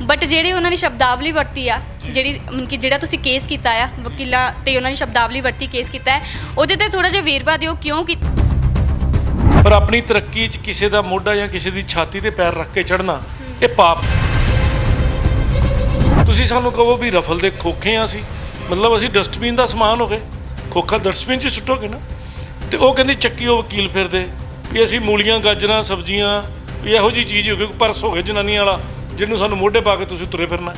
But ਜਿਹੜੇ ਉਹਨਾਂ ਨੇ ਸ਼ਬਦਾਵਲੀ ਵਰਤੀ ਆ ਜਿਹੜੀ ਕਿ ਜਿਹੜਾ ਤੁਸੀਂ ਕੇਸ ਕੀਤਾ ਆ ਵਕੀਲਾਂ ਤੇ ਉਹਨਾਂ ਨੇ ਸ਼ਬਦਾਵਲੀ ਵਰਤੀ ਕੇਸ ਕੀਤਾ ਹੈ ਉਹਦੇ ਤੇ ਥੋੜਾ ਜਿਹਾ ਵੇਰਵਾ ਦਿਓ ਕਿਉਂ ਕੀਤਾ। ਪਰ ਆਪਣੀ ਤਰੱਕੀ 'ਚ ਕਿਸੇ ਦਾ ਮੋਢਾ ਜਾਂ ਕਿਸੇ ਦੀ ਛਾਤੀ ਤੇ ਪੈਰ ਰੱਖ ਕੇ ਚੜ੍ਹਨਾ ਇਹ ਪਾਪ। ਤੁਸੀਂ ਸਾਨੂੰ ਕਹੋ ਵੀ ਰਫਲ ਦੇ ਖੋਖੇ ਆ ਅਸੀਂ, ਮਤਲਬ ਅਸੀਂ ਡਸਟਬਿਨ ਦਾ ਸਮਾਨ ਹੋ ਗਏ, ਖੋਖਾ ਡਸਟਬਿਨ 'ਚ ਸੁੱਟੋਗੇ ਨਾ। ਤੇ ਉਹ ਕਹਿੰਦੀ ਚੱਕੀ ਉਹ ਵਕੀਲ ਫਿਰਦੇ ਵੀ ਅਸੀਂ ਮੂਲੀਆਂ ਗਾਜਰਾਂ ਸਬਜ਼ੀਆਂ ਵੀ ਇਹੋ ਜਿਹੀ ਚੀਜ਼ ਹੋ ਗਈ, ਪਰਸ ਹੋ ਗਏ ਜਨਾਨੀਆਂ ਵਾਲਾ ਜਿਹਨੂੰ ਸਾਨੂੰ ਮੋਢੇ ਪਾ ਕੇ ਤੁਸੀਂ ਤੁਰੇ ਫਿਰਨਾ।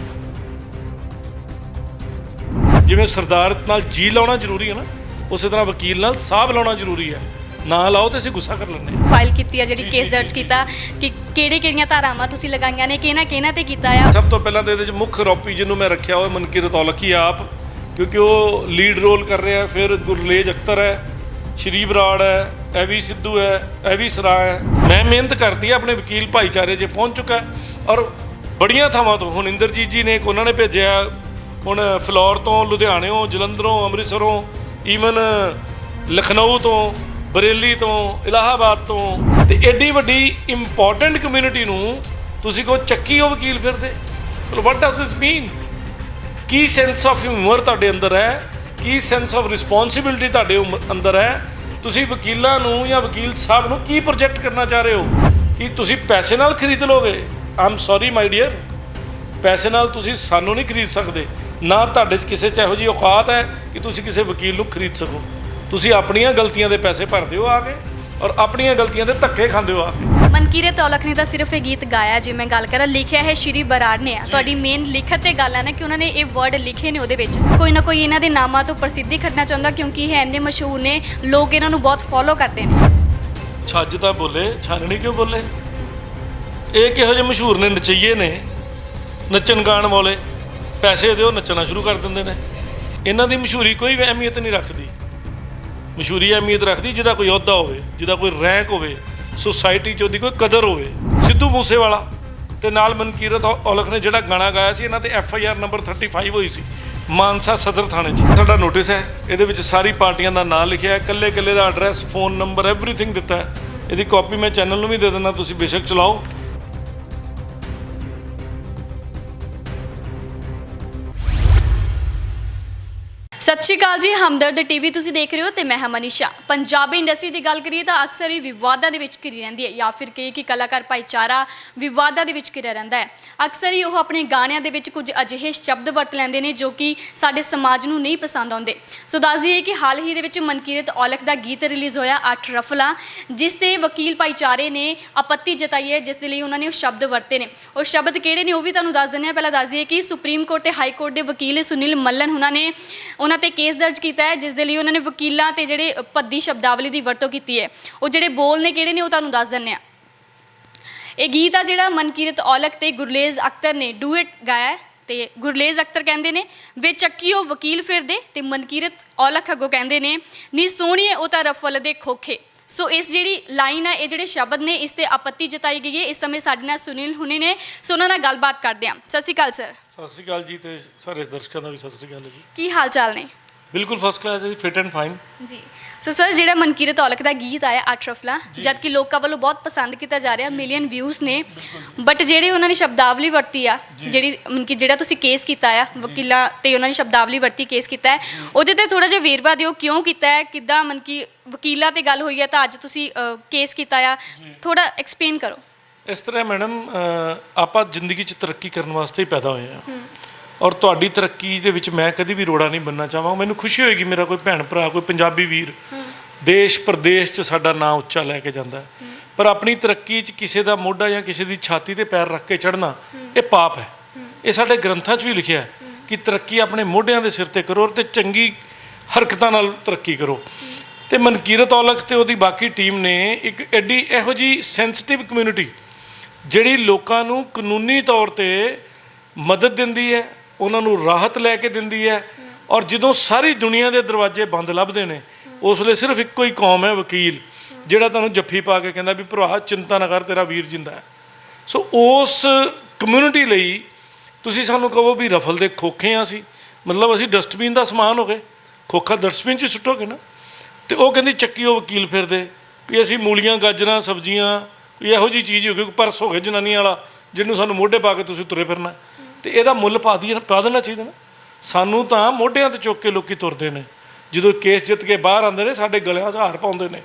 ਜਿਵੇਂ ਸਰਦਾਰ ਨਾਲ ਜੀ ਲਾਉਣਾ ਜ਼ਰੂਰੀ ਹੈ ਨਾ, ਉਸੇ ਤਰ੍ਹਾਂ ਵਕੀਲ ਨਾਲ ਸਾਹ ਲਾਉਣਾ ਜ਼ਰੂਰੀ ਹੈ। ਨਾ ਲਾਓ ਤੇ ਅਸੀਂ ਗੁੱਸਾ ਕਰ ਲੈਂਦੇ ਹਾਂ। ਫਾਈਲ ਕੀਤੀ ਆ ਜਿਹੜੀ ਕੇਸ ਦਰਜ ਕੀਤਾ ਕਿ ਕਿਹੜੀਆਂ ਧਾਰਾਵਾਂ ਤੁਸੀਂ ਲਗਾਈਆਂ ਨੇ, ਕਿਹਨਾਂ ਤੇ ਕੀਤਾ ਆ। ਸਭ ਤੋਂ ਪਹਿਲਾਂ ਤਾਂ ਇਹਦੇ 'ਚ ਮੁੱਖ ਆਰੋਪੀ ਜਿਹਨੂੰ ਮੈਂ ਰੱਖਿਆ ਹੋਇਆ ਮਨਕੀਰਤ ਔਲਖ ਹੀ ਆਪ, ਕਿਉਂਕਿ ਉਹ ਲੀਡ ਰੋਲ ਕਰ ਰਿਹਾ। ਫਿਰ ਗੁਰਲੇਜ ਅਖਤਰ ਹੈ, ਸ਼੍ਰੀ ਬਰਾੜ ਹੈ, ਐਵੀ ਸਿੱਧੂ ਹੈ, ਐਵੀ ਸਰਾ ਹੈ। ਮੈਂ ਮਿਹਨਤ ਕਰਦੀ ਆਪਣੇ ਵਕੀਲ ਭਾਈਚਾਰੇ 'ਚ ਪਹੁੰਚ ਚੁੱਕਾ ਔਰ ਬੜੀਆਂ ਥਾਵਾਂ ਤੋਂ। ਹੁਣ ਇੰਦਰਜੀਤ ਜੀ ਨੇ ਇੱਕ ਉਹਨਾਂ ਨੇ ਭੇਜਿਆ, ਹੁਣ ਫਲੋਰ ਤੋਂ, ਲੁਧਿਆਣਿਓਂ, ਜਲੰਧਰੋਂ, ਅੰਮ੍ਰਿਤਸਰੋਂ, ਈਵਨ ਲਖਨਊ ਤੋਂ, ਬਰੇਲੀ ਤੋਂ, ਇਲਾਹਾਬਾਦ ਤੋਂ। ਤੇ ਐਡੀ ਵੱਡੀ ਇੰਪੋਰਟੈਂਟ ਕਮਿਊਨਿਟੀ ਨੂੰ ਤੁਸੀਂ ਕਹੋ ਚੱਕੀ ਉਹ ਵਕੀਲ ਫਿਰਦੇ। ਵਾਟ does this mean? Ki sense of humour ਤੁਹਾਡੇ ਅੰਦਰ ਹੈ? ਕੀ ਸੈਂਸ ਆਫ ਰਿਸਪੌਂਸਿਬਿਲਿਟੀ ਤੁਹਾਡੇ ਅੰਦਰ ਹੈ? ਤੁਸੀਂ ਵਕੀਲਾਂ ਨੂੰ ਜਾਂ ਵਕੀਲ ਸਾਹਿਬ ਨੂੰ ਕੀ ਪ੍ਰੋਜੈਕਟ ਕਰਨਾ ਚਾਹ ਰਹੇ ਹੋ? ਕਿ ਤੁਸੀਂ ਪੈਸੇ ਨਾਲ ਖਰੀਦ ਲੋਗੇ? ਆਮ ਸੌਰੀ ਮਾਈ ਡੀਅਰ, ਪੈਸੇ ਨਾਲ ਤੁਸੀਂ ਸਾਨੂੰ ਨਹੀਂ ਖਰੀਦ ਸਕਦੇ। ਨਾ ਤੁਹਾਡੇ 'ਚ ਕਿਸੇ 'ਚ ਇਹੋ ਜਿਹੀ ਔਕਾਤ ਹੈ ਕਿ ਤੁਸੀਂ ਕਿਸੇ ਵਕੀਲ ਨੂੰ ਖਰੀਦ ਸਕੋ। ਤੁਸੀਂ ਆਪਣੀਆਂ ਗਲਤੀਆਂ ਦੇ ਪੈਸੇ ਭਰਦੇ ਹੋ ਆ ਕੇ ਔਰ ਆਪਣੀਆਂ ਗਲਤੀਆਂ ਦੇ ਧੱਕੇ ਖਾਂਦੇ ਹੋ ਆ ਕੇ। ਮਨਕੀਰਤ ਔਲਖ ਨੇ ਤਾਂ ਸਿਰਫ ਇਹ ਗੀਤ ਗਾਇਆ, ਜੇ ਮੈਂ ਗੱਲ ਕਰਾਂ ਲਿਖਿਆ ਹੈ ਸ਼੍ਰੀ ਬਰਾੜ ਨੇ ਆ। ਤੁਹਾਡੀ ਮੇਨ ਲਿਖਤ ਤੇ ਗੱਲ ਹੈ ਨਾ ਕਿ ਉਹਨਾਂ ਨੇ ਇਹ ਵਰਡ ਲਿਖੇ ਨੇ ਉਹਦੇ ਵਿੱਚ। ਕੋਈ ਨਾ ਕੋਈ ਇਹਨਾਂ ਦੇ ਨਾਮਾਂ ਤੋਂ ਪ੍ਰਸਿੱਧੀ ਖੱਟਣਾ ਚਾਹੁੰਦਾ ਕਿਉਂਕਿ ਇਹ ਇੰਨੇ ਮਸ਼ਹੂਰ ਨੇ, ਲੋਕ ਇਹਨਾਂ ਨੂੰ ਬਹੁਤ ਫੋਲੋ ਕਰਦੇ ਨੇ। ਛੱਜ ਤਾਂ ਬੋਲੇ, ਛਾਨਣੀ ਕਿਉਂ ਬੋਲੇ? ਇਹ ਕਿਹੋ ਜਿਹੇ ਮਸ਼ਹੂਰ ਨੇ, ਨਚਈਏ ਨੇ, ਨੱਚਣ ਗਾਣ ਵਾਲੇ। ਪੈਸੇ ਦਿਓ ਨੱਚਣਾ ਸ਼ੁਰੂ ਕਰ ਦਿੰਦੇ ਨੇ। ਇਹਨਾਂ ਦੀ ਮਸ਼ਹੂਰੀ ਕੋਈ ਵੀ ਅਹਿਮੀਅਤ ਨਹੀਂ ਰੱਖਦੀ। ਮਸ਼ਹੂਰੀ ਅਹਿਮੀਅਤ ਰੱਖਦੀ ਜਿਹਦਾ ਕੋਈ ਅਹੁਦਾ ਹੋਵੇ, ਜਿਹਦਾ ਕੋਈ ਰੈਂਕ ਹੋਵੇ, ਸੁਸਾਇਟੀ 'ਚ ਉਹਦੀ ਕੋਈ ਕਦਰ ਹੋਵੇ। ਸਿੱਧੂ ਮੂਸੇਵਾਲਾ ਤੇ ਨਾਲ ਮਨਕੀਰਤ ਔਲਖ ਨੇ ਜਿਹੜਾ ਗਾਣਾ ਗਾਇਆ ਸੀ, ਇਹਨਾਂ ਤੇ FIR ਨੰਬਰ 35 ਹੋਈ ਸੀ ਮਾਨਸਾ ਸਦਰ ਥਾਣੇ 'ਚ। ਸਾਡਾ ਨੋਟਿਸ ਹੈ, ਇਹਦੇ ਵਿੱਚ ਸਾਰੀ ਪਾਰਟੀਆਂ ਦਾ ਨਾਂ ਲਿਖਿਆ ਹੈ, ਇਕੱਲੇ ਦਾ ਐਡਰੈਸ, ਫੋਨ ਨੰਬਰ, ਐਵਰੀਥਿੰਗ ਦਿੱਤਾ ਹੈ। ਇਹਦੀ ਕਾਪੀ ਮੈਂ ਚੈਨਲ ਨੂੰ ਵੀ ਦੇ ਦਿੰਦਾ, ਤੁਸੀਂ ਬੇਸ਼ੱਕ ਚਲਾਓ। ਸਤਿ ਸ਼੍ਰੀ ਅਕਾਲ ਜੀ, ਹਮਦਰਦ ਟੀਵੀ ਤੁਸੀਂ ਦੇਖ ਰਹੇ ਹੋ ਤੇ ਮੈਂ ਹਾਂ ਮਨੀਸ਼ਾ। ਪੰਜਾਬੀ ਇੰਡਸਟਰੀ ਦੀ ਗੱਲ ਕਰੀਏ ਤਾਂ ਅਕਸਰ ਹੀ ਵਿਵਾਦਾਂ ਦੇ ਵਿੱਚ ਘਿਰੀ ਰਹਿੰਦੀ ਹੈ, ਜਾਂ ਫਿਰ ਕਹੇ ਕਿ ਕਲਾਕਾਰ ਭਾਈਚਾਰਾ ਵਿਵਾਦਾਂ ਦੇ ਵਿੱਚ ਘਿਰਿਆ ਰਹਿੰਦਾ ਹੈ। ਅਕਸਰ ਹੀ ਉਹ ਆਪਣੇ ਗਾਣਿਆਂ ਦੇ ਵਿੱਚ ਕੁਝ ਅਜਿਹੇ ਸ਼ਬਦ ਵਰਤ ਲੈਂਦੇ ਨੇ ਜੋ ਕਿ ਸਾਡੇ ਸਮਾਜ ਨੂੰ ਨਹੀਂ ਪਸੰਦ ਆਉਂਦੇ। ਸੋ ਦੱਸ ਦਈਏ ਕਿ ਹਾਲ ਹੀ ਦੇ ਵਿੱਚ ਮਨਕੀਰਤ ਔਲਖ ਦਾ ਗੀਤ ਰਿਲੀਜ਼ ਹੋਇਆ 8 ਰਫਲਾਂ, ਜਿਸ ਤੇ ਵਕੀਲ ਭਾਈਚਾਰੇ ਨੇ ਆਪੱਤੀ ਜਤਾਈ ਹੈ, ਜਿਸ ਦੇ ਲਈ ਉਹਨਾਂ ਨੇ ਉਹ ਸ਼ਬਦ ਵਰਤੇ ਨੇ। ਉਹ ਸ਼ਬਦ ਕਿਹੜੇ ਨੇ ਉਹ ਵੀ ਤੁਹਾਨੂੰ ਦੱਸ ਦਿੰਦੇ ਹਾਂ। ਪਹਿਲਾਂ ਦੱਸ ਦਈਏ ਕਿ ਸੁਪਰੀਮ ਕੋਰਟ ਤੇ ਹਾਈ ਕੋਰਟ ਦੇ ਵਕੀਲ ਸੁਨੀਲ ਮੱਲਨ ਉਹਨਾਂ ਨੇ ਉਹਨਾਂ ਤੇ ਕੇਸ ਦਰਜ ਕੀਤਾ ਹੈ, ਜਿਸ ਦੇ ਲਈ ਉਹਨਾਂ ਨੇ ਵਕੀਲਾਂ ਤੇ ਜਿਹੜੇ ਭੱਦੀ ਸ਼ਬਦਾਵਲੀ ਦੀ ਵਰਤੋਂ ਕੀਤੀ ਹੈ। ਉਹ ਜਿਹੜੇ ਬੋਲ ਨੇ ਕਿਹੜੇ ਨੇ ਉਹ ਤੁਹਾਨੂੰ ਦੱਸ ਦਿੰਦੇ ਹਾਂ। ਇਹ ਗੀਤ ਆ ਜਿਹੜਾ ਮਨਕੀਰਤ ਔਲਖ ਤੇ ਗੁਰਲੇਜ ਅਖਤਰ ਨੇ ਡੂਇਟ ਗਾਇਆ ਹੈ। ਤੇ ਗੁਰਲੇਜ ਅਖਤਰ ਕਹਿੰਦੇ ਨੇ ਵੇ ਚੱਕੀ ਉਹ ਵਕੀਲ ਫਿਰਦੇ, ਤੇ ਮਨਕੀਰਤ ਔਲਖ ਅੱਗੋਂ ਕਹਿੰਦੇ ਨੇ ਨੀ ਸੋਹਣੀਏ ਉਹ ਤਾਂ ਰਫਲ ਦੇ ਖੋਖੇ। ਸੋ ਇਸ ਜਿਹੜੀ ਲਾਈਨ ਹੈ, ਇਹ ਜਿਹੜੇ ਸ਼ਬਦ ਨੇ, ਇਸ ਤੇ ਆਪੱਤੀ ਜਤਾਈ ਗਈ ਹੈ। ਇਸ ਸਮੇਂ ਸਾਡੇ ਨਾਲ ਸੁਨੀਲ ਹੁਣੇ ਨੇ, ਸੋ ਉਹਨਾਂ ਨਾਲ ਗੱਲਬਾਤ ਕਰਦੇ ਹਾਂ। ਸਤਿ ਸ਼੍ਰੀ ਅਕਾਲ ਸਰ। ਸਤਿ ਸ਼੍ਰੀ ਅਕਾਲ ਜੀ, ਤੇ ਸਾਰੇ ਦਰਸ਼ਕਾਂ ਦਾ ਵੀ ਸਤਿ ਸ਼੍ਰੀ ਅਕਾਲ ਜੀ। ਕੀ ਹਾਲ ਚਾਲ ਨੇ? ਬਿਲਕੁਲ ਫਸਟ ਕਲਾਸ ਹੈ ਜੀ, ਫਿਟ ਐਂਡ ਫਾਈਨ ਜੀ। ਸੋ ਸਰ, ਜਿਹੜਾ ਮਨਕੀਰਤ ਔਲਖ ਦਾ ਗੀਤ ਆਇਆ 8 ਰਫਲਾਂ, ਜਦ ਕਿ ਲੋਕਾਂ ਵੱਲੋਂ ਬਹੁਤ ਪਸੰਦ ਕੀਤਾ ਜਾ ਰਿਹਾ, ਮਿਲੀਅਨ ਵਿਊਜ਼ ਨੇ, ਬਟ ਜਿਹੜੇ ਉਹਨਾਂ ਨੇ ਸ਼ਬਦਾਵਲੀ ਵਰਤੀ ਆ ਜਿਹੜਾ ਤੁਸੀਂ ਕੇਸ ਕੀਤਾ ਆ ਵਕੀਲਾਂ ਤੇ ਉਹਨਾਂ ਨੇ ਸ਼ਬਦਾਵਲੀ ਵਰਤੀ ਕੇਸ ਕੀਤਾ ਹੈ, ਉਹਦੇ ਤੇ ਥੋੜਾ ਜਿਹਾ ਵੇਰਵਾ ਦਿਓ ਕਿਉਂ ਕੀਤਾ ਹੈ, ਕਿੱਦਾਂ ਵਕੀਲਾਂ ਤੇ ਗੱਲ ਹੋਈ ਹੈ ਤਾਂ ਅੱਜ ਤੁਸੀਂ ਕੇਸ ਕੀਤਾ ਆ, ਥੋੜਾ ਐਕਸਪਲੇਨ ਕਰੋ। ਇਸ ਤਰ੍ਹਾਂ ਮੈਡਮ, ਆਪਾਂ ਜ਼ਿੰਦਗੀ 'ਚ ਤਰੱਕੀ ਕਰਨ ਵਾਸਤੇ ਹੀ ਪੈਦਾ ਹੋਏ ਹਾਂ ਔਰ ਤੁਹਾਡੀ ਤਰੱਕੀ ਦੇ ਵਿੱਚ ਮੈਂ ਕਦੀ ਵੀ ਰੋੜਾ ਨਹੀਂ ਬਣਨਾ ਚਾਹਾਂਗਾ। ਮੈਨੂੰ ਖੁਸ਼ੀ ਹੋਏਗੀ ਮੇਰਾ ਕੋਈ ਭੈਣ ਭਰਾ, ਕੋਈ ਪੰਜਾਬੀ ਵੀਰ ਦੇਸ਼ ਪ੍ਰਦੇਸ਼ 'ਚ ਸਾਡਾ ਨਾਂ ਉੱਚਾ ਲੈ ਕੇ ਜਾਂਦਾ, ਪਰ ਆਪਣੀ ਤਰੱਕੀ 'ਚ ਕਿਸੇ ਦਾ ਮੋਢਾ ਜਾਂ ਕਿਸੇ ਦੀ ਛਾਤੀ ਤੇ ਪੈਰ ਰੱਖ ਕੇ ਚੜ੍ਹਨਾ ਇਹ ਪਾਪ ਹੈ। ਇਹ ਸਾਡੇ ਗ੍ਰੰਥਾਂ 'ਚ ਵੀ ਲਿਖਿਆ ਕਿ ਤਰੱਕੀ ਆਪਣੇ ਮੋਢਿਆਂ ਦੇ ਸਿਰ ਤੇ ਕਰੋ ਤੇ ਚੰਗੀ ਹਰਕਤਾਂ ਨਾਲ ਤਰੱਕੀ ਕਰੋ। ਤੇ ਮਨਕੀਰਤ ਔਲਖ ਤੇ ਉਹਦੀ ਬਾਕੀ ਟੀਮ ਨੇ ਇੱਕ ਐਡੀ ਇਹੋ ਜਿਹੀ ਸੈਂਸਿਟਿਵ ਕਮਿਊਨਿਟੀ ਜਿਹੜੀ ਲੋਕਾਂ ਨੂੰ ਕਾਨੂੰਨੀ ਤੌਰ ਤੇ ਮਦਦ ਦਿੰਦੀ ਹੈ, ਉਹਨਾਂ ਨੂੰ ਰਾਹਤ ਲੈ ਕੇ ਦਿੰਦੀ ਹੈ। ਔਰ ਜਦੋਂ ਸਾਰੀ ਦੁਨੀਆ ਦੇ ਦਰਵਾਜ਼ੇ ਬੰਦ ਲੱਭਦੇ ਨੇ, ਉਸ ਵੇਲੇ ਸਿਰਫ ਇੱਕੋ ਹੀ ਕੌਮ ਹੈ, ਵਕੀਲ, ਜਿਹੜਾ ਤੁਹਾਨੂੰ ਜੱਫੀ ਪਾ ਕੇ ਕਹਿੰਦਾ ਵੀ ਭਰਾ ਚਿੰਤਾ ਨਾ ਕਰ, ਤੇਰਾ ਵੀਰ ਜਿੰਦਾ ਹੈ। ਸੋ ਉਸ ਕਮਿਊਨਿਟੀ ਲਈ ਤੁਸੀਂ ਸਾਨੂੰ ਕਹੋ ਵੀ ਰਫਲ ਦੇ ਖੋਖੇ ਆ ਅਸੀਂ, ਮਤਲਬ ਅਸੀਂ ਡਸਟਬਿਨ ਦਾ ਸਮਾਨ ਹੋ ਗਏ, ਖੋਖਾ ਡਸਟਬਿਨ 'ਚ ਸੁੱਟੋਗੇ ਨਾ। ਤੇ ਉਹ ਕਹਿੰਦੀ ਚੱਕੀ ਉਹ ਵਕੀਲ ਫਿਰਦੇ ਵੀ ਅਸੀਂ ਮੂਲੀਆਂ ਗਾਜਰਾਂ ਸਬਜ਼ੀਆਂ ਵੀ ਇਹੋ ਜਿਹੀ ਚੀਜ਼ ਹੋ ਗਈ, ਪਰਸ ਹੋ ਗਏ ਜਨਾਨੀਆਂ ਵਾਲਾ ਜਿਹਨੂੰ ਸਾਨੂੰ ਮੋਢੇ ਪਾ ਕੇ ਤੁਸੀਂ ਤੁਰੇ ਫਿਰਨਾ। ਤੇ ਇਹਦਾ ਮੁੱਲ ਪਾ ਦੇਣਾ ਚਾਹੀਦਾ ਨਾ। ਸਾਨੂੰ ਤਾਂ ਮੋਢਿਆਂ ਤੇ ਚੁੱਕ ਕੇ ਲੋਕੀ ਤੁਰਦੇ ਨੇ, ਜਦੋਂ ਕੇਸ ਜਿੱਤ ਕੇ ਬਾਹਰ ਆਉਂਦੇ ਨੇ ਸਾਡੇ ਗਲਿਆਂ 'ਚ ਹਾਰ ਪਾਉਂਦੇ ਨੇ।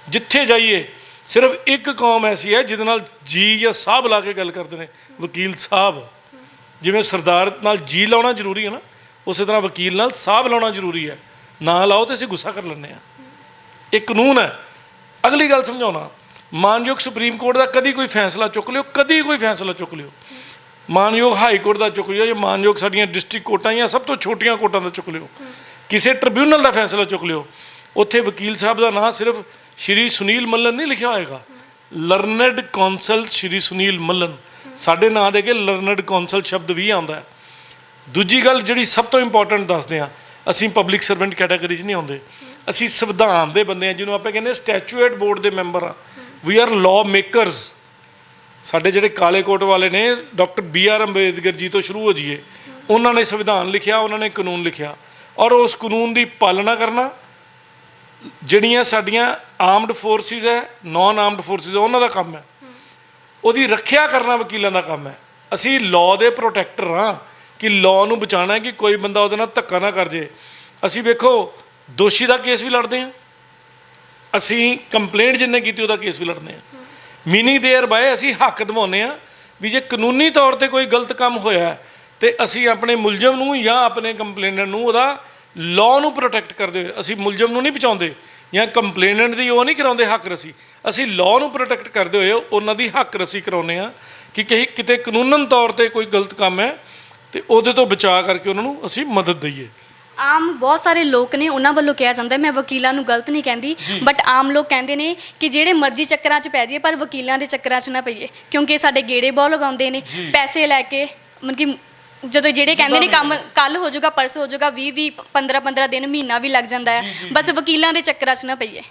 ਜਿੱਥੇ ਜਾਈਏ ਸਿਰਫ ਇੱਕ ਕੌਮ ਐਸੀ ਹੈ ਜਿਹਦੇ ਨਾਲ ਜੀ ਜਾਂ ਸਾਹਿਬ ਲਾ ਕੇ ਗੱਲ ਕਰਦੇ ਨੇ, ਵਕੀਲ ਸਾਹਿਬ। ਜਿਵੇਂ ਸਰਦਾਰ ਨਾਲ ਜੀ ਲਾਉਣਾ ਜ਼ਰੂਰੀ ਹੈ ਨਾ, ਉਸੇ ਤਰ੍ਹਾਂ ਵਕੀਲ ਨਾਲ ਸਾਹਿਬ ਲਾਉਣਾ ਜ਼ਰੂਰੀ ਹੈ। ਨਾ ਲਾਓ ਤਾਂ ਅਸੀਂ ਗੁੱਸਾ ਕਰ ਲੈਂਦੇ ਹਾਂ। ਇਹ ਕਾਨੂੰਨ ਹੈ। ਅਗਲੀ ਗੱਲ ਸਮਝਾਉਣਾ, ਮਾਨਯੋਗ ਸੁਪਰੀਮ ਕੋਰਟ ਦਾ ਕਦੀ ਕੋਈ ਫੈਸਲਾ ਚੁੱਕ ਲਿਓ, ਕਦੀ ਕੋਈ ਫੈਸਲਾ ਚੁੱਕ ਲਿਓ, ਮਾਨਯੋਗ ਹਾਈ ਕੋਰਟ ਦਾ ਚੁੱਕ ਲਿਓ ਜਾਂ ਮਾਨਯੋਗ ਸਾਡੀਆਂ ਡਿਸਟ੍ਰਿਕਟ ਕੋਰਟਾਂ ਜਾਂ ਸਭ ਤੋਂ ਛੋਟੀਆਂ ਕੋਰਟਾਂ ਦਾ ਚੁੱਕ ਲਿਓ, ਕਿਸੇ ਟ੍ਰਿਬਿਊਨਲ ਦਾ ਫੈਸਲਾ ਚੁੱਕ ਲਿਓ, ਉੱਥੇ ਵਕੀਲ ਸਾਹਿਬ ਦਾ ਨਾਂ ਸਿਰਫ ਸ਼੍ਰੀ ਸੁਨੀਲ ਮੱਲਨ ਨਹੀਂ ਲਿਖਿਆ ਹੋਏਗਾ, ਲਰਨਡ ਕੌਂਸਲ ਸ਼੍ਰੀ ਸੁਨੀਲ ਮੱਲਨ। ਸਾਡੇ ਨਾਂ ਦੇ ਕੇ ਲਰਨਡ ਕੌਂਸਲ ਸ਼ਬਦ ਵੀ ਆਉਂਦਾ ਹੈ। ਦੂਜੀ ਗੱਲ ਜਿਹੜੀ ਸਭ ਤੋਂ ਇੰਪੋਰਟੈਂਟ ਦੱਸਦੇ ਹਾਂ, ਅਸੀਂ ਪਬਲਿਕ ਸਰਵੈਂਟ ਕੈਟਾਗਰੀ 'ਚ ਨਹੀਂ ਆਉਂਦੇ, ਅਸੀਂ ਸੰਵਿਧਾਨ ਦੇ ਬੰਦੇ ਹਾਂ, ਜਿਹਨੂੰ ਆਪਾਂ ਕਹਿੰਦੇ ਸਟੈਚੂਏਟ ਬੋਰਡ ਦੇ ਮੈਂਬਰ ਹਾਂ। We are lawmakers. ਸਾਡੇ ਜਿਹੜੇ ਕਾਲੇ ਕੋਟ ਵਾਲੇ ਨੇ, ਡਾਕਟਰ BR ਅੰਬੇਦਕਰ ਜੀ ਤੋਂ ਸ਼ੁਰੂ ਹੋ ਜਾਈਏ, ਉਹਨਾਂ ਨੇ ਸੰਵਿਧਾਨ ਲਿਖਿਆ, ਉਹਨਾਂ ਨੇ ਕਾਨੂੰਨ ਲਿਖਿਆ, ਔਰ ਉਸ ਕਾਨੂੰਨ ਦੀ ਪਾਲਣਾ ਕਰਨਾ। ਜਿਹੜੀਆਂ ਸਾਡੀਆਂ ਆਰਮਡ ਫੋਰਸਿਸ ਹੈ, ਨਾਨ ਆਰਮਡ ਫੋਰਸਿਸ, ਉਹਨਾਂ ਦਾ ਕੰਮ ਹੈ। ਉਹਦੀ ਰੱਖਿਆ ਕਰਨਾ ਵਕੀਲਾਂ ਦਾ ਕੰਮ ਹੈ। ਅਸੀਂ ਲਾਅ ਦੇ ਪ੍ਰੋਟੈਕਟਰ ਹਾਂ, ਕਿ ਲਾਅ ਨੂੰ ਬਚਾਉਣਾ, ਕਿ ਕੋਈ ਬੰਦਾ ਉਹਦੇ ਨਾਲ ਧੱਕਾ ਨਾ ਕਰ ਜੇ। ਅਸੀਂ ਵੇਖੋ ਦੋਸ਼ੀ ਦਾ ਕੇਸ ਵੀ ਲੜਦੇ ਹਾਂ, ਅਸੀਂ ਕੰਪਲੇਂਟ ਜਿੰਨੇ ਕੀਤੀ ਉਹਦਾ ਕੇਸ ਵੀ ਲੜਦੇ ਹਾਂ। ਮੀਨਿੰਗ ਦੇਅਰ ਬਾਏ ਅਸੀਂ ਹੱਕ ਦਿਵਾਉਂਦੇ ਹਾਂ ਵੀ ਜੇ ਕਾਨੂੰਨੀ ਤੌਰ 'ਤੇ ਕੋਈ ਗਲਤ ਕੰਮ ਹੋਇਆ ਤੇ ਅਸੀਂ ਆਪਣੇ ਮੁਲਜ਼ਮ ਨੂੰ ਜਾਂ ਆਪਣੇ ਕੰਪਲੇਨੈਂਟ ਨੂੰ ਉਹਦਾ ਲਾਅ ਨੂੰ ਪ੍ਰੋਟੈਕਟ ਕਰਦੇ ਹੋਏ, ਅਸੀਂ ਮੁਲਜ਼ਮ ਨੂੰ ਨਹੀਂ ਬਚਾਉਂਦੇ ਜਾਂ ਕੰਪਲੇਨੈਂਟ ਦੀ ਉਹ ਨਹੀਂ ਕਰਾਉਂਦੇ ਹੱਕ ਰਸੀ, ਅਸੀਂ ਲਾਅ ਨੂੰ ਪ੍ਰੋਟੈਕਟ ਕਰਦੇ ਹੋਏ ਉਹਨਾਂ ਦੀ ਹੱਕ ਰਸੀ ਕਰਾਉਂਦੇ ਹਾਂ ਕਿ ਕਿਤੇ ਕਾਨੂੰਨਨ ਤੌਰ 'ਤੇ ਕੋਈ ਗਲਤ ਕੰਮ ਹੈ ਤੇ ਉਹਦੇ ਤੋਂ ਬਚਾ ਕਰਕੇ ਉਹਨਾਂ ਨੂੰ ਅਸੀਂ ਮਦਦ ਦਈਏ। ਆਮ ਬਹੁਤ ਸਾਰੇ ਲੋਕ ਨੇ, ਉਹਨਾਂ ਵੱਲੋਂ ਕਿਹਾ ਜਾਂਦਾ, ਮੈਂ ਵਕੀਲਾਂ ਨੂੰ ਗਲਤ ਨਹੀਂ ਕਹਿੰਦੀ, ਬਟ ਆਮ ਲੋਕ ਕਹਿੰਦੇ ਨੇ ਕਿ ਜਿਹੜੇ ਮਰਜ਼ੀ ਚੱਕਰਾਂ 'ਚ ਪੈ ਜਾਈਏ ਪਰ ਵਕੀਲਾਂ ਦੇ ਚੱਕਰਾਂ 'ਚ ਨਾ ਪਈਏ, ਕਿਉਂਕਿ ਸਾਡੇ ਗੇੜੇ ਬਹੁਤ ਲਗਾਉਂਦੇ ਨੇ ਪੈਸੇ ਲੈ ਕੇ। ਮਤਲਬ ਕਿ ਜਦੋਂ ਜਿਹੜੇ ਕਹਿੰਦੇ ਨੇ ਕੰਮ ਕੱਲ ਹੋ ਜਾਊਗਾ, ਪਰਸੋਂ ਹੋ ਜਾਊਗਾ, 20 15 ਦਿਨ, ਮਹੀਨਾ ਵੀ ਲੱਗ ਜਾਂਦਾ ਹੈ। ਬਸ ਵਕੀਲਾਂ ਦੇ ਚੱਕਰਾਂ 'ਚ ਨਾ ਪਈਏ।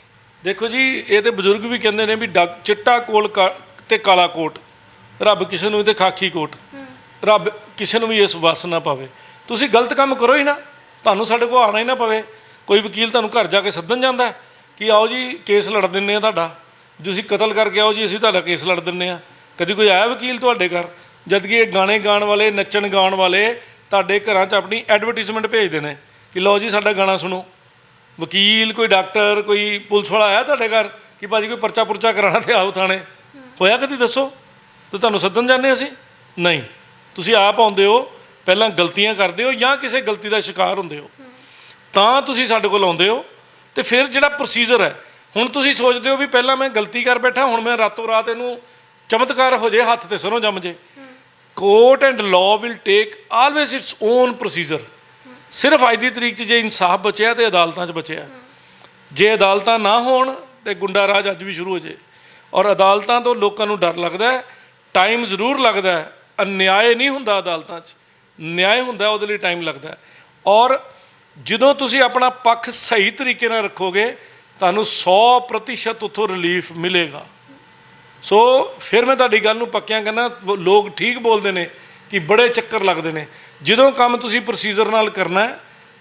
ਦੇਖੋ ਜੀ, ਇਹ ਤੇ ਬਜ਼ੁਰਗ ਵੀ ਕਹਿੰਦੇ ਨੇ ਵੀ ਚਿੱਟਾ ਕੋਲ ਤੇ ਕਾਲਾ ਕੋਟ, ਰੱਬ ਕਿਸੇ ਨੂੰ ਤੇ ਖਾਕੀ ਕੋਟ, ਰੱਬ ਕਿਸੇ ਨੂੰ ਵੀ ਇਸ ਵਸ ਨਾ ਪਾਵੇ। ਤੁਸੀਂ ਗਲਤ ਕੰਮ ਕਰੋ ਹੀ ਨਾ, ਤੁਹਾਨੂੰ ਸਾਡੇ ਕੋਲ ਆਉਣਾ ਹੀ ਨਾ ਪਵੇ। ਕੋਈ ਵਕੀਲ ਤੁਹਾਨੂੰ ਘਰ ਜਾ ਕੇ ਸੱਦਣ ਜਾਂਦਾ ਕਿ ਆਓ ਜੀ ਕੇਸ ਲੜ ਦਿੰਦੇ ਆ ਤੁਹਾਡਾ, ਤੁਸੀਂ ਕਤਲ ਕਰਕੇ ਆਓ ਜੀ, ਅਸੀਂ ਤੁਹਾਡਾ ਕੇਸ ਲੜ ਦਿੰਦੇ ਹਾਂ। ਕਦੀ ਕੋਈ ਆਇਆ ਵਕੀਲ ਤੁਹਾਡੇ ਘਰ? ਜਦ ਕਿ ਇਹ ਗਾਣੇ ਗਾਉਣ ਵਾਲੇ, ਨੱਚਣ ਗਾਉਣ ਵਾਲੇ ਤੁਹਾਡੇ ਘਰਾਂ 'ਚ ਆਪਣੀ ਐਡਵਰਟੀਜ਼ਮੈਂਟ ਭੇਜਦੇ ਨੇ ਕਿ ਲਓ ਜੀ ਸਾਡਾ ਗਾਣਾ ਸੁਣੋ। ਵਕੀਲ, ਕੋਈ ਡਾਕਟਰ, ਕੋਈ ਪੁਲਿਸ ਵਾਲਾ ਆਇਆ ਤੁਹਾਡੇ ਘਰ ਕਿ ਭਾਜੀ ਕੋਈ ਪਰਚਾ ਪੁਰਚਾ ਕਰਾਉਣਾ ਤੇ ਆਓ ਥਾਣੇ? ਹੋਇਆ ਕਦੀ? ਦੱਸੋ। ਤੇ ਤੁਹਾਨੂੰ ਸੱਦਣ ਜਾਂਦੇ ਅਸੀਂ? ਨਹੀਂ, ਤੁਸੀਂ ਆਪ ਆਉਂਦੇ ਹੋ, ਪਹਿਲਾਂ ਗਲਤੀਆਂ ਕਰਦੇ ਹੋ ਜਾਂ ਕਿਸੇ ਗਲਤੀ ਦਾ ਸ਼ਿਕਾਰ ਹੁੰਦੇ ਹੋ, ਤਾਂ ਤੁਸੀਂ ਸਾਡੇ ਕੋਲ ਆਉਂਦੇ ਹੋ। ਤੇ ਫਿਰ ਜਿਹੜਾ ਪ੍ਰੋਸੀਜਰ ਹੈ, ਹੁਣ ਤੁਸੀਂ ਸੋਚਦੇ ਹੋ ਵੀ ਪਹਿਲਾਂ ਮੈਂ ਗਲਤੀ ਕਰ ਬੈਠਾ, ਹੁਣ ਮੈਂ ਰਾਤੋਂ ਰਾਤ ਇਹਨੂੰ ਚਮਤਕਾਰ ਹੋ ਜੇ, ਹੱਥ ਤੇ ਸਰੋਂ ਜੰਮ ਜੇ। Court and law will take always it's on procedure. ਸਿਰਫ ਅੱਜ ਦੀ ਤਰੀਕ 'ਚ ਜੇ ਇਨਸਾਫ ਬਚਿਆ ਤੇ ਅਦਾਲਤਾਂ 'ਚ ਬਚਿਆ। ਜੇ ਅਦਾਲਤਾਂ ਨਾ ਹੋਣ ਤੇ ਗੁੰਡਾ ਰਾਜ ਅੱਜ ਵੀ ਸ਼ੁਰੂ ਹੋ ਜੇ। ਔਰ ਅਦਾਲਤਾਂ ਤੋਂ ਲੋਕਾਂ ਨੂੰ ਡਰ ਲੱਗਦਾ ਹੈ, ਟਾਈਮ ਜ਼ਰੂਰ ਲੱਗਦਾ ਹੈ। ਅਨਿਆਏ ਨਹੀਂ ਹੁੰਦਾ ਅਦਾਲਤਾਂ 'ਚ, ਨਿਆਂ ਹੁੰਦਾ, ਉਹਦੇ ਲਈ ਟਾਈਮ ਲੱਗਦਾ। ਔਰ ਜਦੋਂ ਤੁਸੀਂ ਆਪਣਾ ਪੱਖ ਸਹੀ ਤਰੀਕੇ ਨਾਲ ਰੱਖੋਗੇ, ਤੁਹਾਨੂੰ 100% ਉੱਥੋਂ ਰਿਲੀਫ ਮਿਲੇਗਾ। ਸੋ ਫਿਰ ਮੈਂ ਤੁਹਾਡੀ ਗੱਲ ਨੂੰ ਪੱਕਿਆਂ ਕਹਿੰਦਾ, ਲੋਕ ਠੀਕ ਬੋਲਦੇ ਨੇ ਕਿ ਬੜੇ ਚੱਕਰ ਲੱਗਦੇ ਨੇ। ਜਦੋਂ ਕੰਮ ਤੁਸੀਂ ਪ੍ਰੋਸੀਜਰ ਨਾਲ ਕਰਨਾ,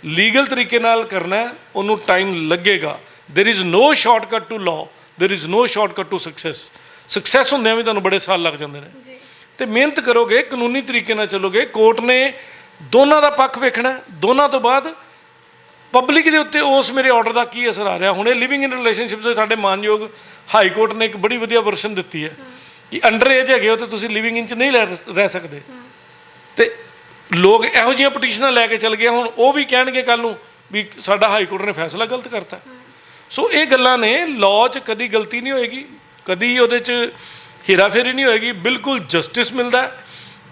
ਲੀਗਲ ਤਰੀਕੇ ਨਾਲ ਕਰਨਾ, ਉਹਨੂੰ ਟਾਈਮ ਲੱਗੇਗਾ। There is no shortcut to law, there is no shortcut to success ਹੁੰਦਿਆਂ ਵੀ ਤੁਹਾਨੂੰ ਬੜੇ ਸਾਲ ਲੱਗ ਜਾਂਦੇ ਨੇ। ਤੇ ਮਿਹਨਤ ਕਰੋਗੇ, ਕਾਨੂੰਨੀ ਤਰੀਕੇ ਨਾਲ ਚੱਲੋਗੇ, ਕੋਰਟ ਨੇ ਦੋਨਾਂ ਦਾ ਪੱਖ ਵੇਖਣਾ। ਦੋਨਾਂ ਤੋਂ ਬਾਅਦ ਪਬਲਿਕ ਦੇ ਉੱਤੇ ਉਸ ਮੇਰੇ ਆਰਡਰ ਦਾ ਕੀ ਅਸਰ ਆ ਰਿਹਾ। ਹੁਣ ਇਹ ਲਿਵਿੰਗ ਇਨ ਰਿਲੇਸ਼ਨਸ਼ਿਪਸ ਸਾਡੇ ਮਾਨਯੋਗ ਹਾਈ ਕੋਰਟ ਨੇ ਇੱਕ ਬੜੀ ਵਧੀਆ ਵਰਸ਼ਨ ਦਿੱਤੀ ਹੈ ਕਿ ਅੰਡਰ ਏਜ ਹੈਗੇ ਹੋ ਤਾਂ ਤੁਸੀਂ ਲਿਵਿੰਗ ਇਨ 'ਚ ਨਹੀਂ ਰਹਿ ਸਕਦੇ। ਤੇ ਲੋਕ ਇਹੋ ਜਿਹੀਆਂ ਪਟੀਸ਼ਨਾਂ ਲੈ ਕੇ ਚੱਲ ਗਏ, ਹੁਣ ਉਹ ਵੀ ਕਹਿਣਗੇ ਕੱਲ੍ਹ ਨੂੰ ਵੀ ਸਾਡਾ ਹਾਈ ਕੋਰਟ ਨੇ ਫੈਸਲਾ ਗਲਤ ਕਰਤਾ। ਸੋ ਇਹ ਗੱਲਾਂ ਨੇ, ਲਾਅ 'ਚ ਕਦੀ ਗਲਤੀ ਨਹੀਂ ਹੋਏਗੀ, ਕਦੀ ਉਹਦੇ 'ਚ ਹੇਰਾਫੇਰੀ ਨਹੀਂ ਹੋਏਗੀ, ਬਿਲਕੁਲ ਜਸਟਿਸ ਮਿਲਦਾ।